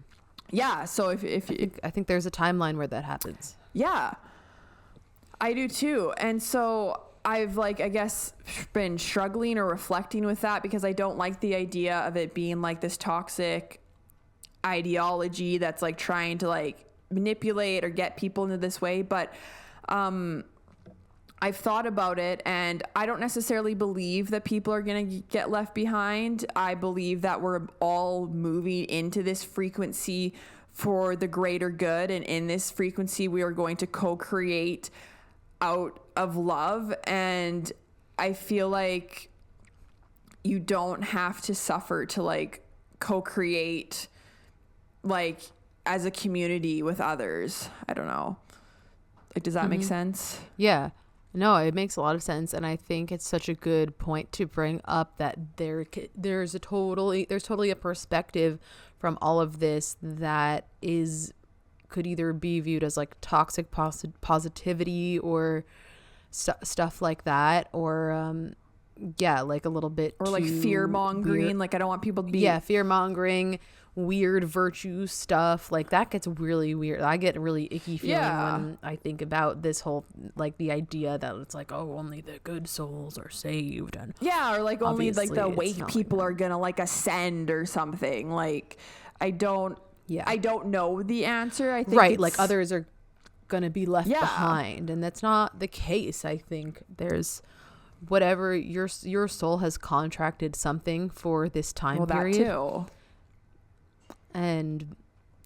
Yeah. So I think there's a timeline where that happens. Yeah, I do too. And so I've like, I guess, been struggling or reflecting with that, because I don't like the idea of it being like this toxic ideology that's like trying to like manipulate or get people into this way. But I've thought about it, and I don't necessarily believe that people are going to get left behind. I believe that we're all moving into this frequency for the greater good. And in this frequency, we are going to co-create out of love. And I feel like you don't have to suffer to like co-create like as a community with others. I don't know. Like, does that make sense? Yeah. No, it makes a lot of sense. And I think it's such a good point to bring up that there's totally a perspective from all of this that could either be viewed as like toxic positivity or stuff like that, or like a little bit or like fear mongering. Like, I don't want people to be fear mongering, weird virtue stuff. Like, that gets really weird. I get a really icky feeling when I think about this whole, like, the idea that it's like, oh, only the good souls are saved, and or like only like the wake people are gonna like ascend or something. Like, I don't know the answer. I think like others are gonna be left behind, and that's not the case. I think there's whatever your soul has contracted something for this time period. That too.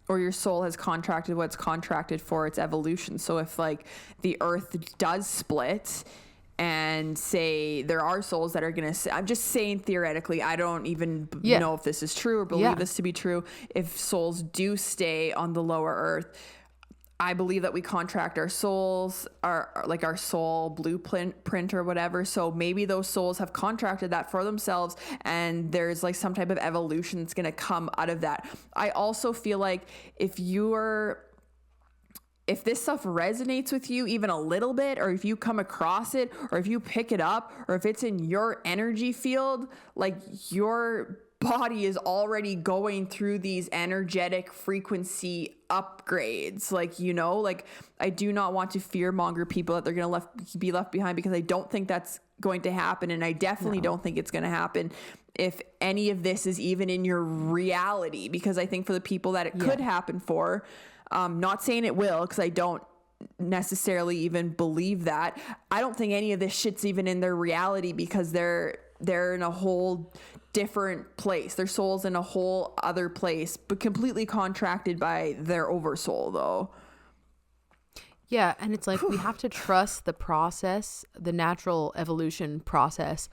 Or your soul has contracted what's contracted for its evolution. So if like the earth does split, and say there are souls that are going to, I'm just saying theoretically, I don't even know if this is true or believe this to be true. If souls do stay on the lower earth, I believe that we contract our souls, our soul blueprint or whatever. So maybe those souls have contracted that for themselves, and there's like some type of evolution that's going to come out of that. I also feel like if this stuff resonates with you even a little bit, or if you come across it, or if you pick it up, or if it's in your energy field, like your body is already going through these energetic frequency upgrades. Like, like I do not want to fearmonger people that they're going to be left behind, because I don't think that's going to happen. And I definitely don't think it's going to happen if any of this is even in your reality, because I think for the people that it could happen for, not saying it will, because I don't necessarily even believe that. I don't think any of this shit's even in their reality, because they're in a whole different place. Their soul's in a whole other place, but completely contracted by their oversoul though. Yeah, and it's like we have to trust the process, the natural evolution process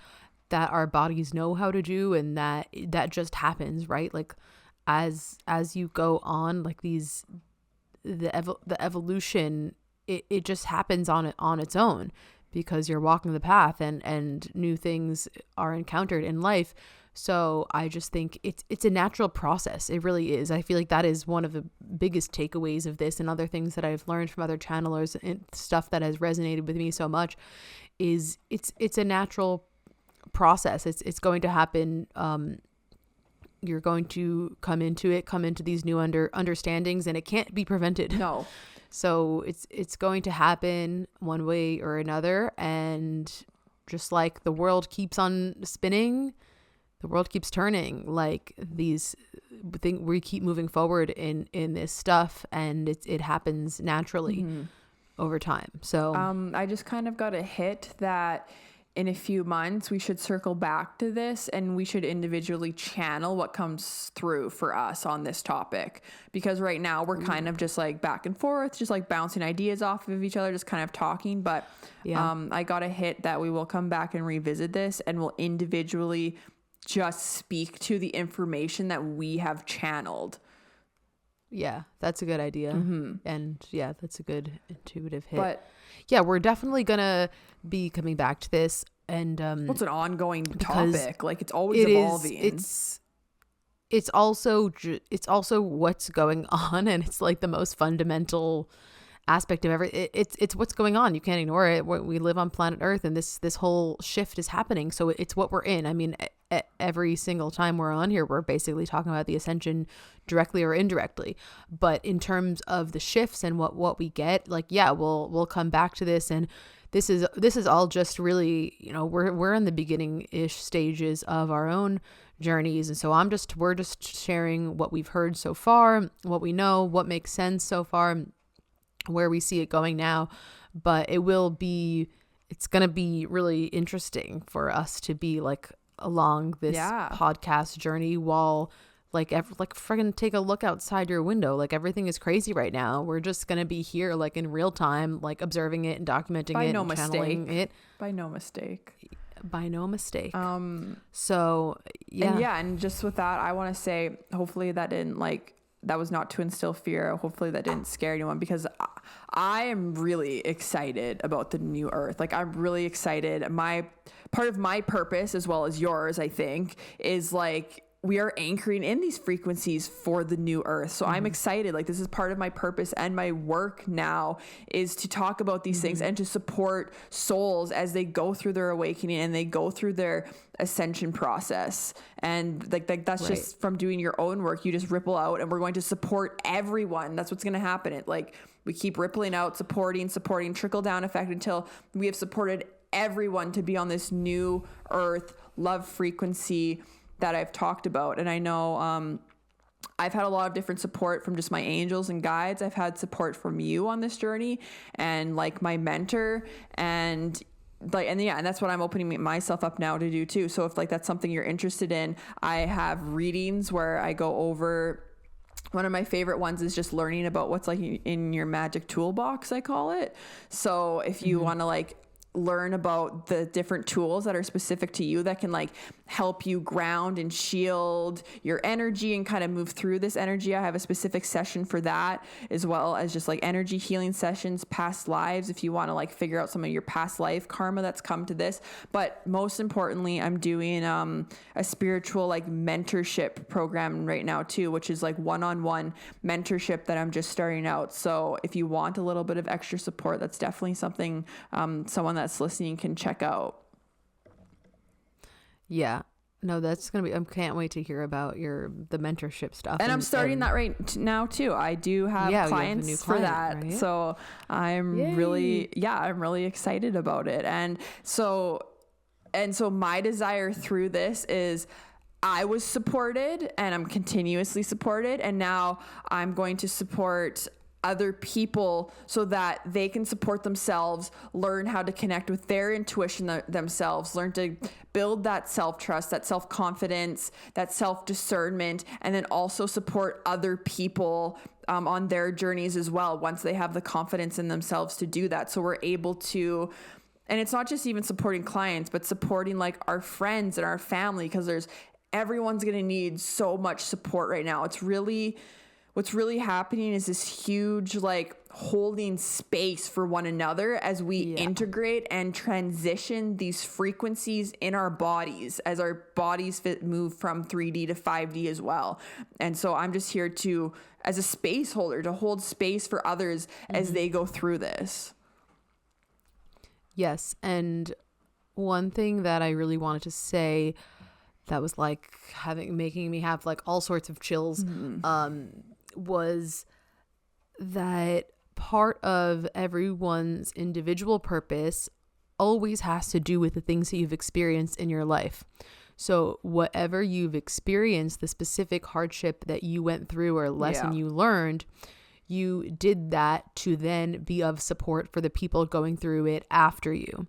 that our bodies know how to do, and that just happens, right? Like as you go on, like the evolution, it just happens on its own, because you're walking the path and new things are encountered in life. So I just think it's a natural process. It really is. I feel like that is one of the biggest takeaways of this, and other things that I've learned from other channelers and stuff that has resonated with me so much is it's a natural process. It's going to happen. You're going to come into these new understandings, and it can't be prevented. No. So it's going to happen one way or another. And just like the world keeps on spinning, the world keeps turning. Like we keep moving forward in this stuff, and it happens naturally over time. So I just kind of got a hit that in a few months we should circle back to this, and we should individually channel what comes through for us on this topic, because right now we're kind of just like back and forth, just like bouncing ideas off of each other, just kind of talking. But I got a hit that we will come back and revisit this, and we'll individually just speak to the information that we have channeled. Yeah, that's a good idea. And yeah, that's a good intuitive hit. But yeah, we're definitely gonna be coming back to this. And it's an ongoing topic. Like, it's always evolving. It's also what's going on, and it's like the most fundamental aspect of it's what's going on. You can't ignore it. We live on planet Earth, and this whole shift is happening. So it's what we're in. I mean, every single time we're on here, we're basically talking about the Ascension directly or indirectly. But in terms of the shifts and what we get, like, yeah, we'll come back to this. And this is all just really, we're in the beginning-ish stages of our own journeys. And so we're just sharing what we've heard so far, what we know, what makes sense so far, where we see it going now. But it's going to be really interesting for us to be like along this podcast journey while friggin' take a look outside your window. Like, everything is crazy right now. We're just going to be here like in real time, like observing it and documenting it and channeling it. By no mistake. So yeah. And just with that, I want to say, hopefully that was not to instill fear. Hopefully that didn't scare anyone, because I am really excited about the new Earth. Like, I'm really excited. Part of my purpose, as well as yours, I think, is like, we are anchoring in these frequencies for the new Earth. So I'm excited. Like, this is part of my purpose and my work now, is to talk about these things and to support souls as they go through their awakening and they go through their ascension process. And like that's just from doing your own work. You just ripple out, and we're going to support everyone. That's what's going to happen. We keep rippling out, supporting, trickle down effect, until we have supported everyone to be on this new Earth love frequency that I've talked about. And I know I've had a lot of different support from just my angels and guides. I've had support from you on this journey, and like my mentor, and that's what I'm opening myself up now to do too. So if that's something you're interested in, I have readings where I go over. One of my favorite ones is just learning about what's like in your magic toolbox, I call it. So if you want to learn about the different tools that are specific to you that can help you ground and shield your energy and kind of move through this energy, I have a specific session for that, as well as just energy healing sessions, past lives, if you want to figure out some of your past life karma that's come to this. But most importantly, I'm doing a spiritual mentorship program right now too, which is one-on-one mentorship that I'm just starting out. So if you want a little bit of extra support, that's definitely something someone that's listening can check out. Yeah. No, that's going to be, I can't wait to hear about the mentorship stuff. And I'm starting that right now too. I do have clients for that. Right? So I'm really excited about it. And so my desire through this is, I was supported and I'm continuously supported. And now I'm going to support other people so that they can support themselves, learn how to connect with their intuition themselves, learn to build that self-trust, that self-confidence, that self-discernment, and then also support other people on their journeys as well, once they have the confidence in themselves to do that. So we're able to, and it's not just even supporting clients, but supporting our friends and our family, because everyone's going to need so much support right now. What's really happening is this huge, holding space for one another as we integrate and transition these frequencies in our bodies, as our bodies move from 3D to 5D as well. And so I'm just here as a space holder, to hold space for others as they go through this. Yes. And one thing that I really wanted to say that was making me have all sorts of chills, was that part of everyone's individual purpose always has to do with the things that you've experienced in your life. So whatever you've experienced, the specific hardship that you went through or lesson you learned, you did that to then be of support for the people going through it after you.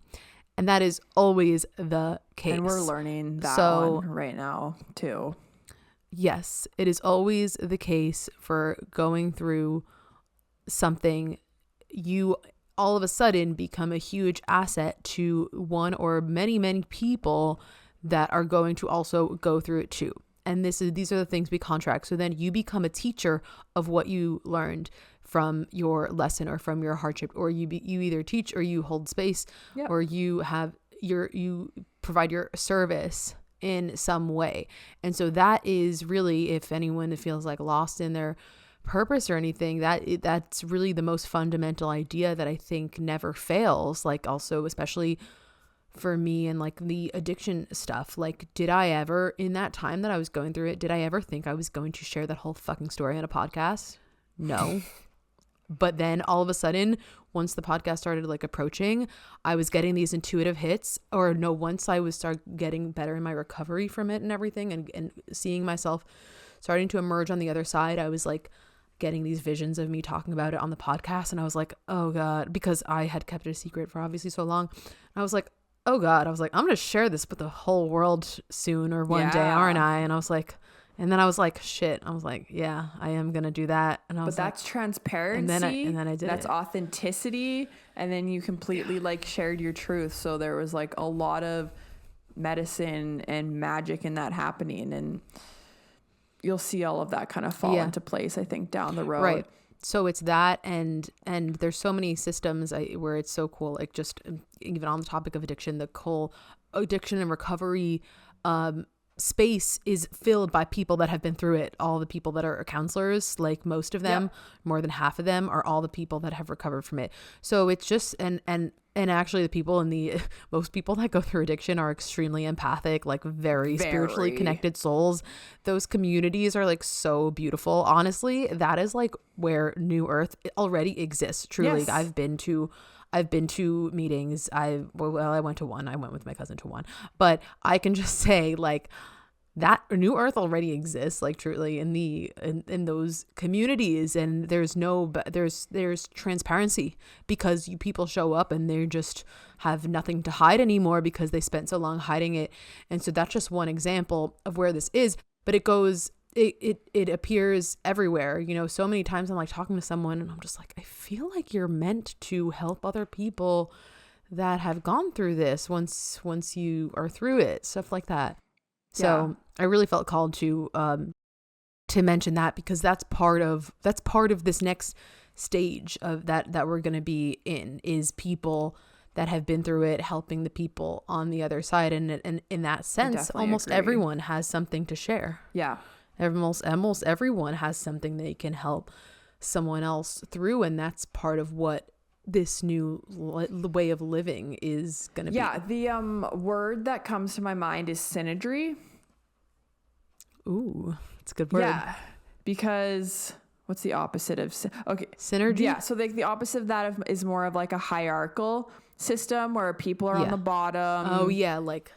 And that is always the case. And we're learning that one right now too. Yes, it is always the case for going through something. You all of a sudden become a huge asset to one or many, many people that are going to also go through it too. And these are the things we contract. So then you become a teacher of what you learned from your lesson or from your hardship, or you either teach or you hold space, or you provide your service in some way. And so that is really, if anyone feels like lost in their purpose or anything, that's really the most fundamental idea that I think never fails. Like also, especially for me and like the addiction stuff, like did I ever, in that time that I was going through it, did I ever think I was going to share that whole fucking story on a podcast? No. But then all of a sudden, once the podcast started like approaching, I was getting these intuitive hits, or no, once I was start getting better in my recovery from it and everything, and seeing myself starting to emerge on the other side, I was like getting these visions of me talking about it on the podcast. And I was like, oh God, because I had kept it a secret for obviously so long. And I was like, oh God, I was like, I'm going to share this with the whole world soon or one day, aren't I? And I was like, and then I was like, shit. I was like, yeah, I am going to do that. And I was that's transparency. And then I did That's it. authenticity. And then you completely like shared your truth. So there was like a lot of medicine and magic in that happening. And you'll see all of that kind of fall into place, I think, down the road. Right. So it's that, and there's so many systems where it's so cool. Like just even on the topic of addiction, the whole addiction and recovery space is filled by people that have been through it. All the people that are counselors, like most of them, more than half of them are all the people that have recovered from it. So it's just, and actually the people most people that go through addiction are extremely empathic, like very spiritually connected souls. Those communities are like so beautiful. Honestly, that is like where New Earth already exists. Truly. Yes. I've been to meetings. I went to one. I went with my cousin to one, but I can just say like that New Earth already exists, like truly in those communities, and there's transparency because people show up and they just have nothing to hide anymore because they spent so long hiding it. And so that's just one example of where this is, but it appears everywhere. You know, so many times I'm like talking to someone and I'm just like, I feel like you're meant to help other people that have gone through this once you are through it, stuff like that. So I really felt called to mention that because that's part of this next stage of that we're going to be in, is people that have been through it helping the people on the other side. And in that sense, almost everyone has something to share. Yeah. Almost everyone has something they can help someone else through. And that's part of what this new way of living is going to be. Yeah. The word that comes to my mind is synergy. Ooh, it's a good word. Yeah. Because what's the opposite of synergy? Yeah. So the opposite of that is more of like a hierarchical system where people are on the bottom. Oh yeah. Like,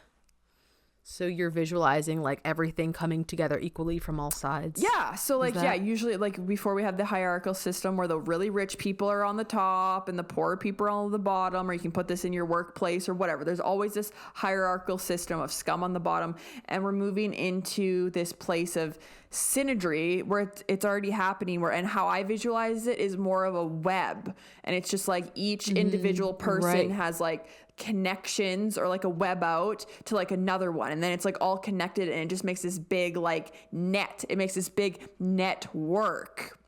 so you're visualizing like everything coming together equally from all sides. Yeah. So like, usually like before we have the hierarchical system where the really rich people are on the top and the poor people are on the bottom, or you can put this in your workplace or whatever. There's always this hierarchical system of scum on the bottom. And we're moving into this place of synergy where it's already happening, and how I visualize it is more of a web. And it's just like each individual person has like connections or like a web out to like another one, and then it's like all connected, and it just makes this big like net. It makes this big network.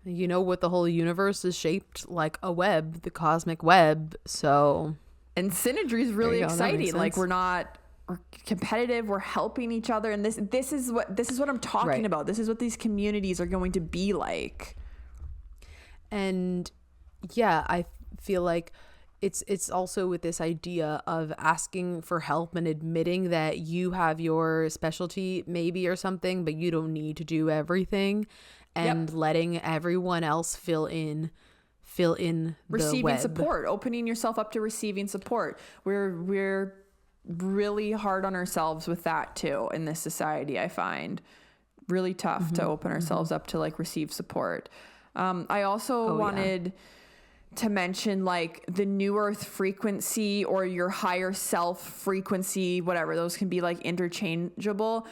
You know what, the whole universe is shaped like a web, the cosmic web. So, and synergy is really exciting. Like we're competitive, we're helping each other, and this is what I'm talking about. This is what these communities are going to be like. And yeah, I feel like it's also with this idea of asking for help and admitting that you have your specialty maybe or something, but you don't need to do everything. and letting everyone else fill in the receiving web. support, opening yourself up to receiving support. We're really hard on ourselves with that too in this society. I find really tough to open ourselves up to like receive support. I also wanted to mention like the new earth frequency or your higher self frequency, whatever, those can be like interchangeable.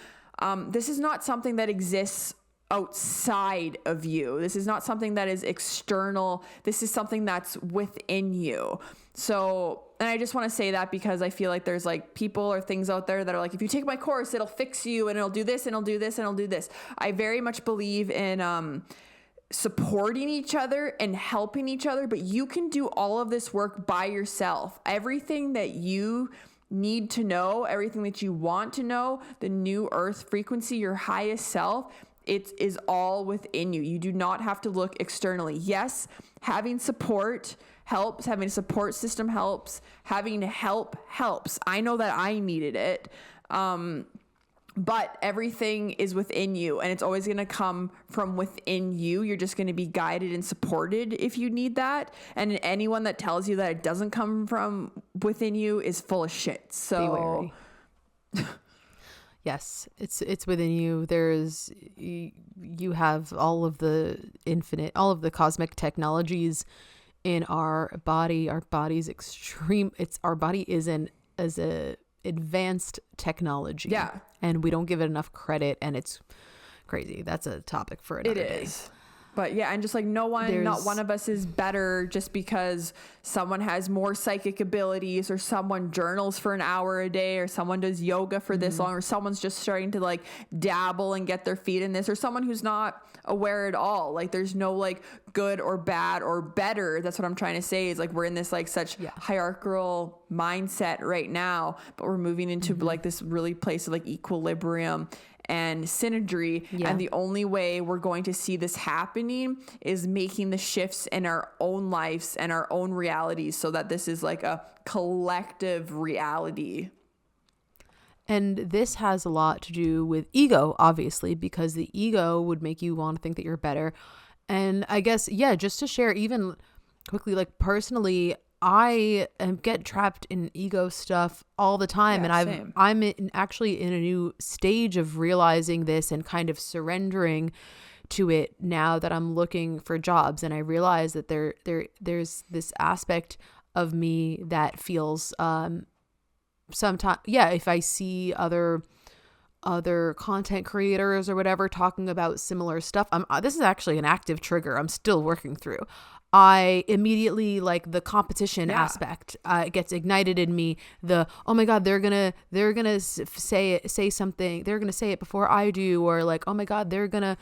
This is not something that exists outside of you. This is not something that is external. This is something that's within you. So, and I just want to say that because I feel like there's like people or things out there that are like, if you take my course, it'll fix you and it'll do this and it'll do this and it'll do this. I very much believe in supporting each other and helping each other, but you can do all of this work by yourself. Everything that you need to know, everything that you want to know, the new earth frequency, your highest self, it is all within you. You do not have to look externally. Yes, having support helps. Having a support system helps. Having help helps. I know that I needed it. But everything is within you and it's always going to come from within you. You're just going to be guided and supported if you need that. And anyone that tells you that it doesn't come from within you is full of shit. So be wary. Yes, it's within you. You have all of the cosmic technologies in our body. Our body's our body is a advanced technology. Yeah. And we don't give it enough credit, and it's crazy. That's a topic for another day. It is. But yeah, and just like not one of us is better just because someone has more psychic abilities or someone journals for an hour a day or someone does yoga for this long or someone's just starting to like dabble and get their feet in this or someone who's not aware at all. Like there's no like good or bad or better. That's what I'm trying to say is like we're in this like such hierarchical mindset right now, but we're moving into like this really place of like equilibrium and synergy. And the only way we're going to see this happening is making the shifts in our own lives and our own realities so that this is like a collective reality. And this has a lot to do with ego, obviously, because the ego would make you want to think that you're better. And I guess, just to share even quickly, like personally, I get trapped in ego stuff all the time. And I'm actually in a new stage of realizing this and kind of surrendering to it now that I'm looking for jobs. And I realize that there's this aspect of me that feels sometimes, if I see other content creators or whatever talking about similar stuff, this is actually an active trigger I'm still working through. I immediately like the competition aspect gets ignited in me. The, oh my God, they're gonna say something. They're gonna say it before I do, or like, oh my God, they're gonna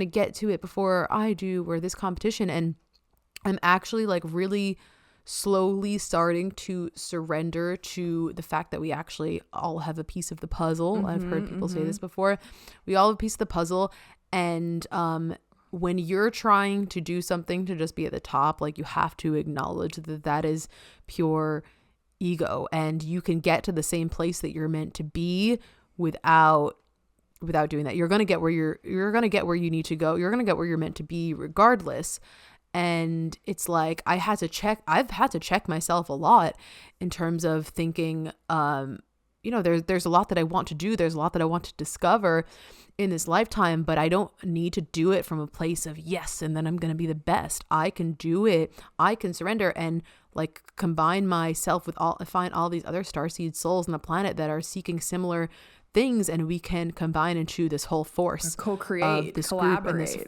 get to it before I do, or this competition. And I'm actually like really slowly starting to surrender to the fact that we actually all have a piece of the puzzle. I've heard people say this before. We all have a piece of the puzzle, and when you're trying to do something to just be at the top, like you have to acknowledge that is pure ego, and you can get to the same place that you're meant to be without doing that. You're going to get where you're going to get where you need to go. You're going to get where you're meant to be regardless. And it's like, I've had to check myself a lot in terms of thinking, there's a lot that I want to do. There's a lot that I want to discover in this lifetime, but I don't need to do it from a place of yes, and then I'm going to be the best. I can do it. I can surrender and like combine myself with find all these other starseed souls on the planet that are seeking similar things, and we can combine into this whole force, co-create, this collaborate.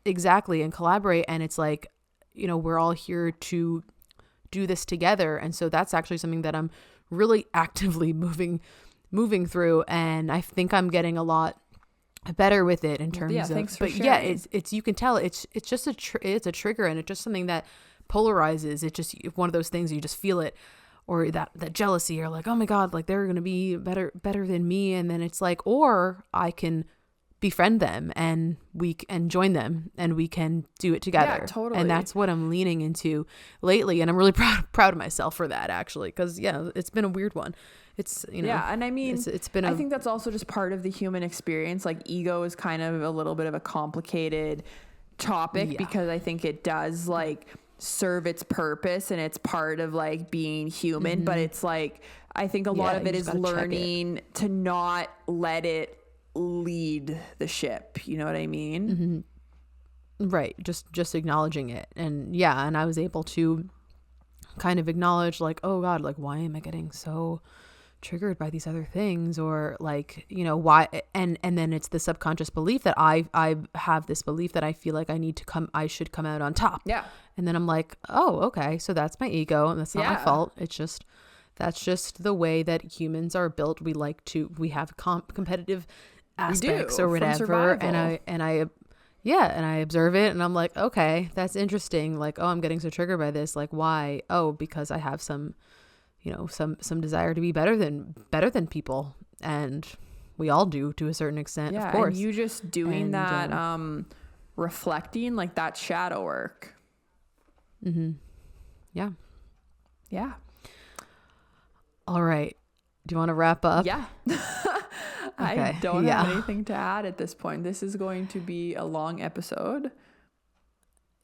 Exactly, and collaborate. And it's like, we're all here to do this together. And so that's actually something that I'm really actively moving through, and I think I'm getting a lot better with it in terms of, thanks for but sharing. it's you can tell it's just it's a trigger, and it's just something that polarizes. It's just one of those things, you just feel it, or that jealousy, or like, oh my God, like they're going to be better than me. And then it's like, or I can befriend them and join them and we can do it together. Yeah, totally. And that's what I'm leaning into lately. And I'm really proud of myself for that, actually. Because, yeah, it's been a weird one. It's, you know. Yeah, and I mean, it's been I think that's also just part of the human experience. Like, ego is kind of a little bit of a complicated topic because I think it does, like, serve its purpose and it's part of, like, being human. But it's, like, I think a lot of it is learning to not let it lead the ship, you know what I mean? Right, just acknowledging it. And yeah, and I was able to kind of acknowledge, like, oh God, like, why am I getting so triggered by these other things? Or, like, you know, why? And then it's the subconscious belief that I have this belief that I feel like I should come out on top. Yeah. And then I'm like, oh, okay, so that's my ego and that's not my fault. That's just the way that humans are built. We have competitive aspects or whatever. And I observe it and I'm like, okay, that's interesting. Like, oh, I'm getting so triggered by this. Like, why? Oh, because I have some, you know, some desire to be better than people. And we all do to a certain extent, of course. And you just doing that, reflecting, like, that shadow work. Yeah. Yeah. All right. Do you want to wrap up? Yeah. I don't have anything to add at this point. This is going to be a long episode.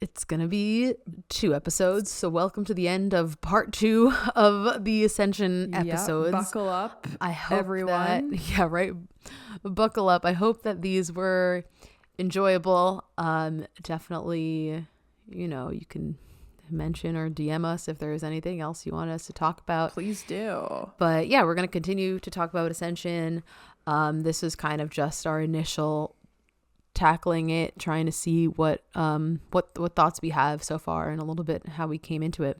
It's going to be 2 episodes. So welcome to the end of part 2 of the Ascension episodes. Buckle up, I hope everyone. Buckle up. I hope that these were enjoyable. Definitely, you know, you can mention or DM us if there is anything else you want us to talk about. Please do. But yeah, we're going to continue to talk about Ascension. This is kind of just our initial tackling it, trying to see what thoughts we have so far and a little bit how we came into it.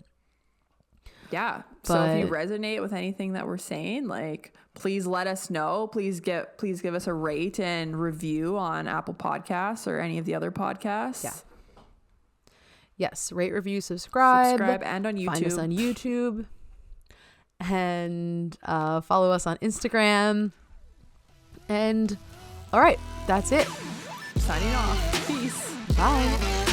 Yeah. So if you resonate with anything that we're saying, like, please let us know. Please give us a rate and review on Apple Podcasts or any of the other podcasts. Yeah. Yes, rate, review, subscribe, and on YouTube. Find us on YouTube, and follow us on Instagram. And all right, that's it. Signing off. Peace. Bye.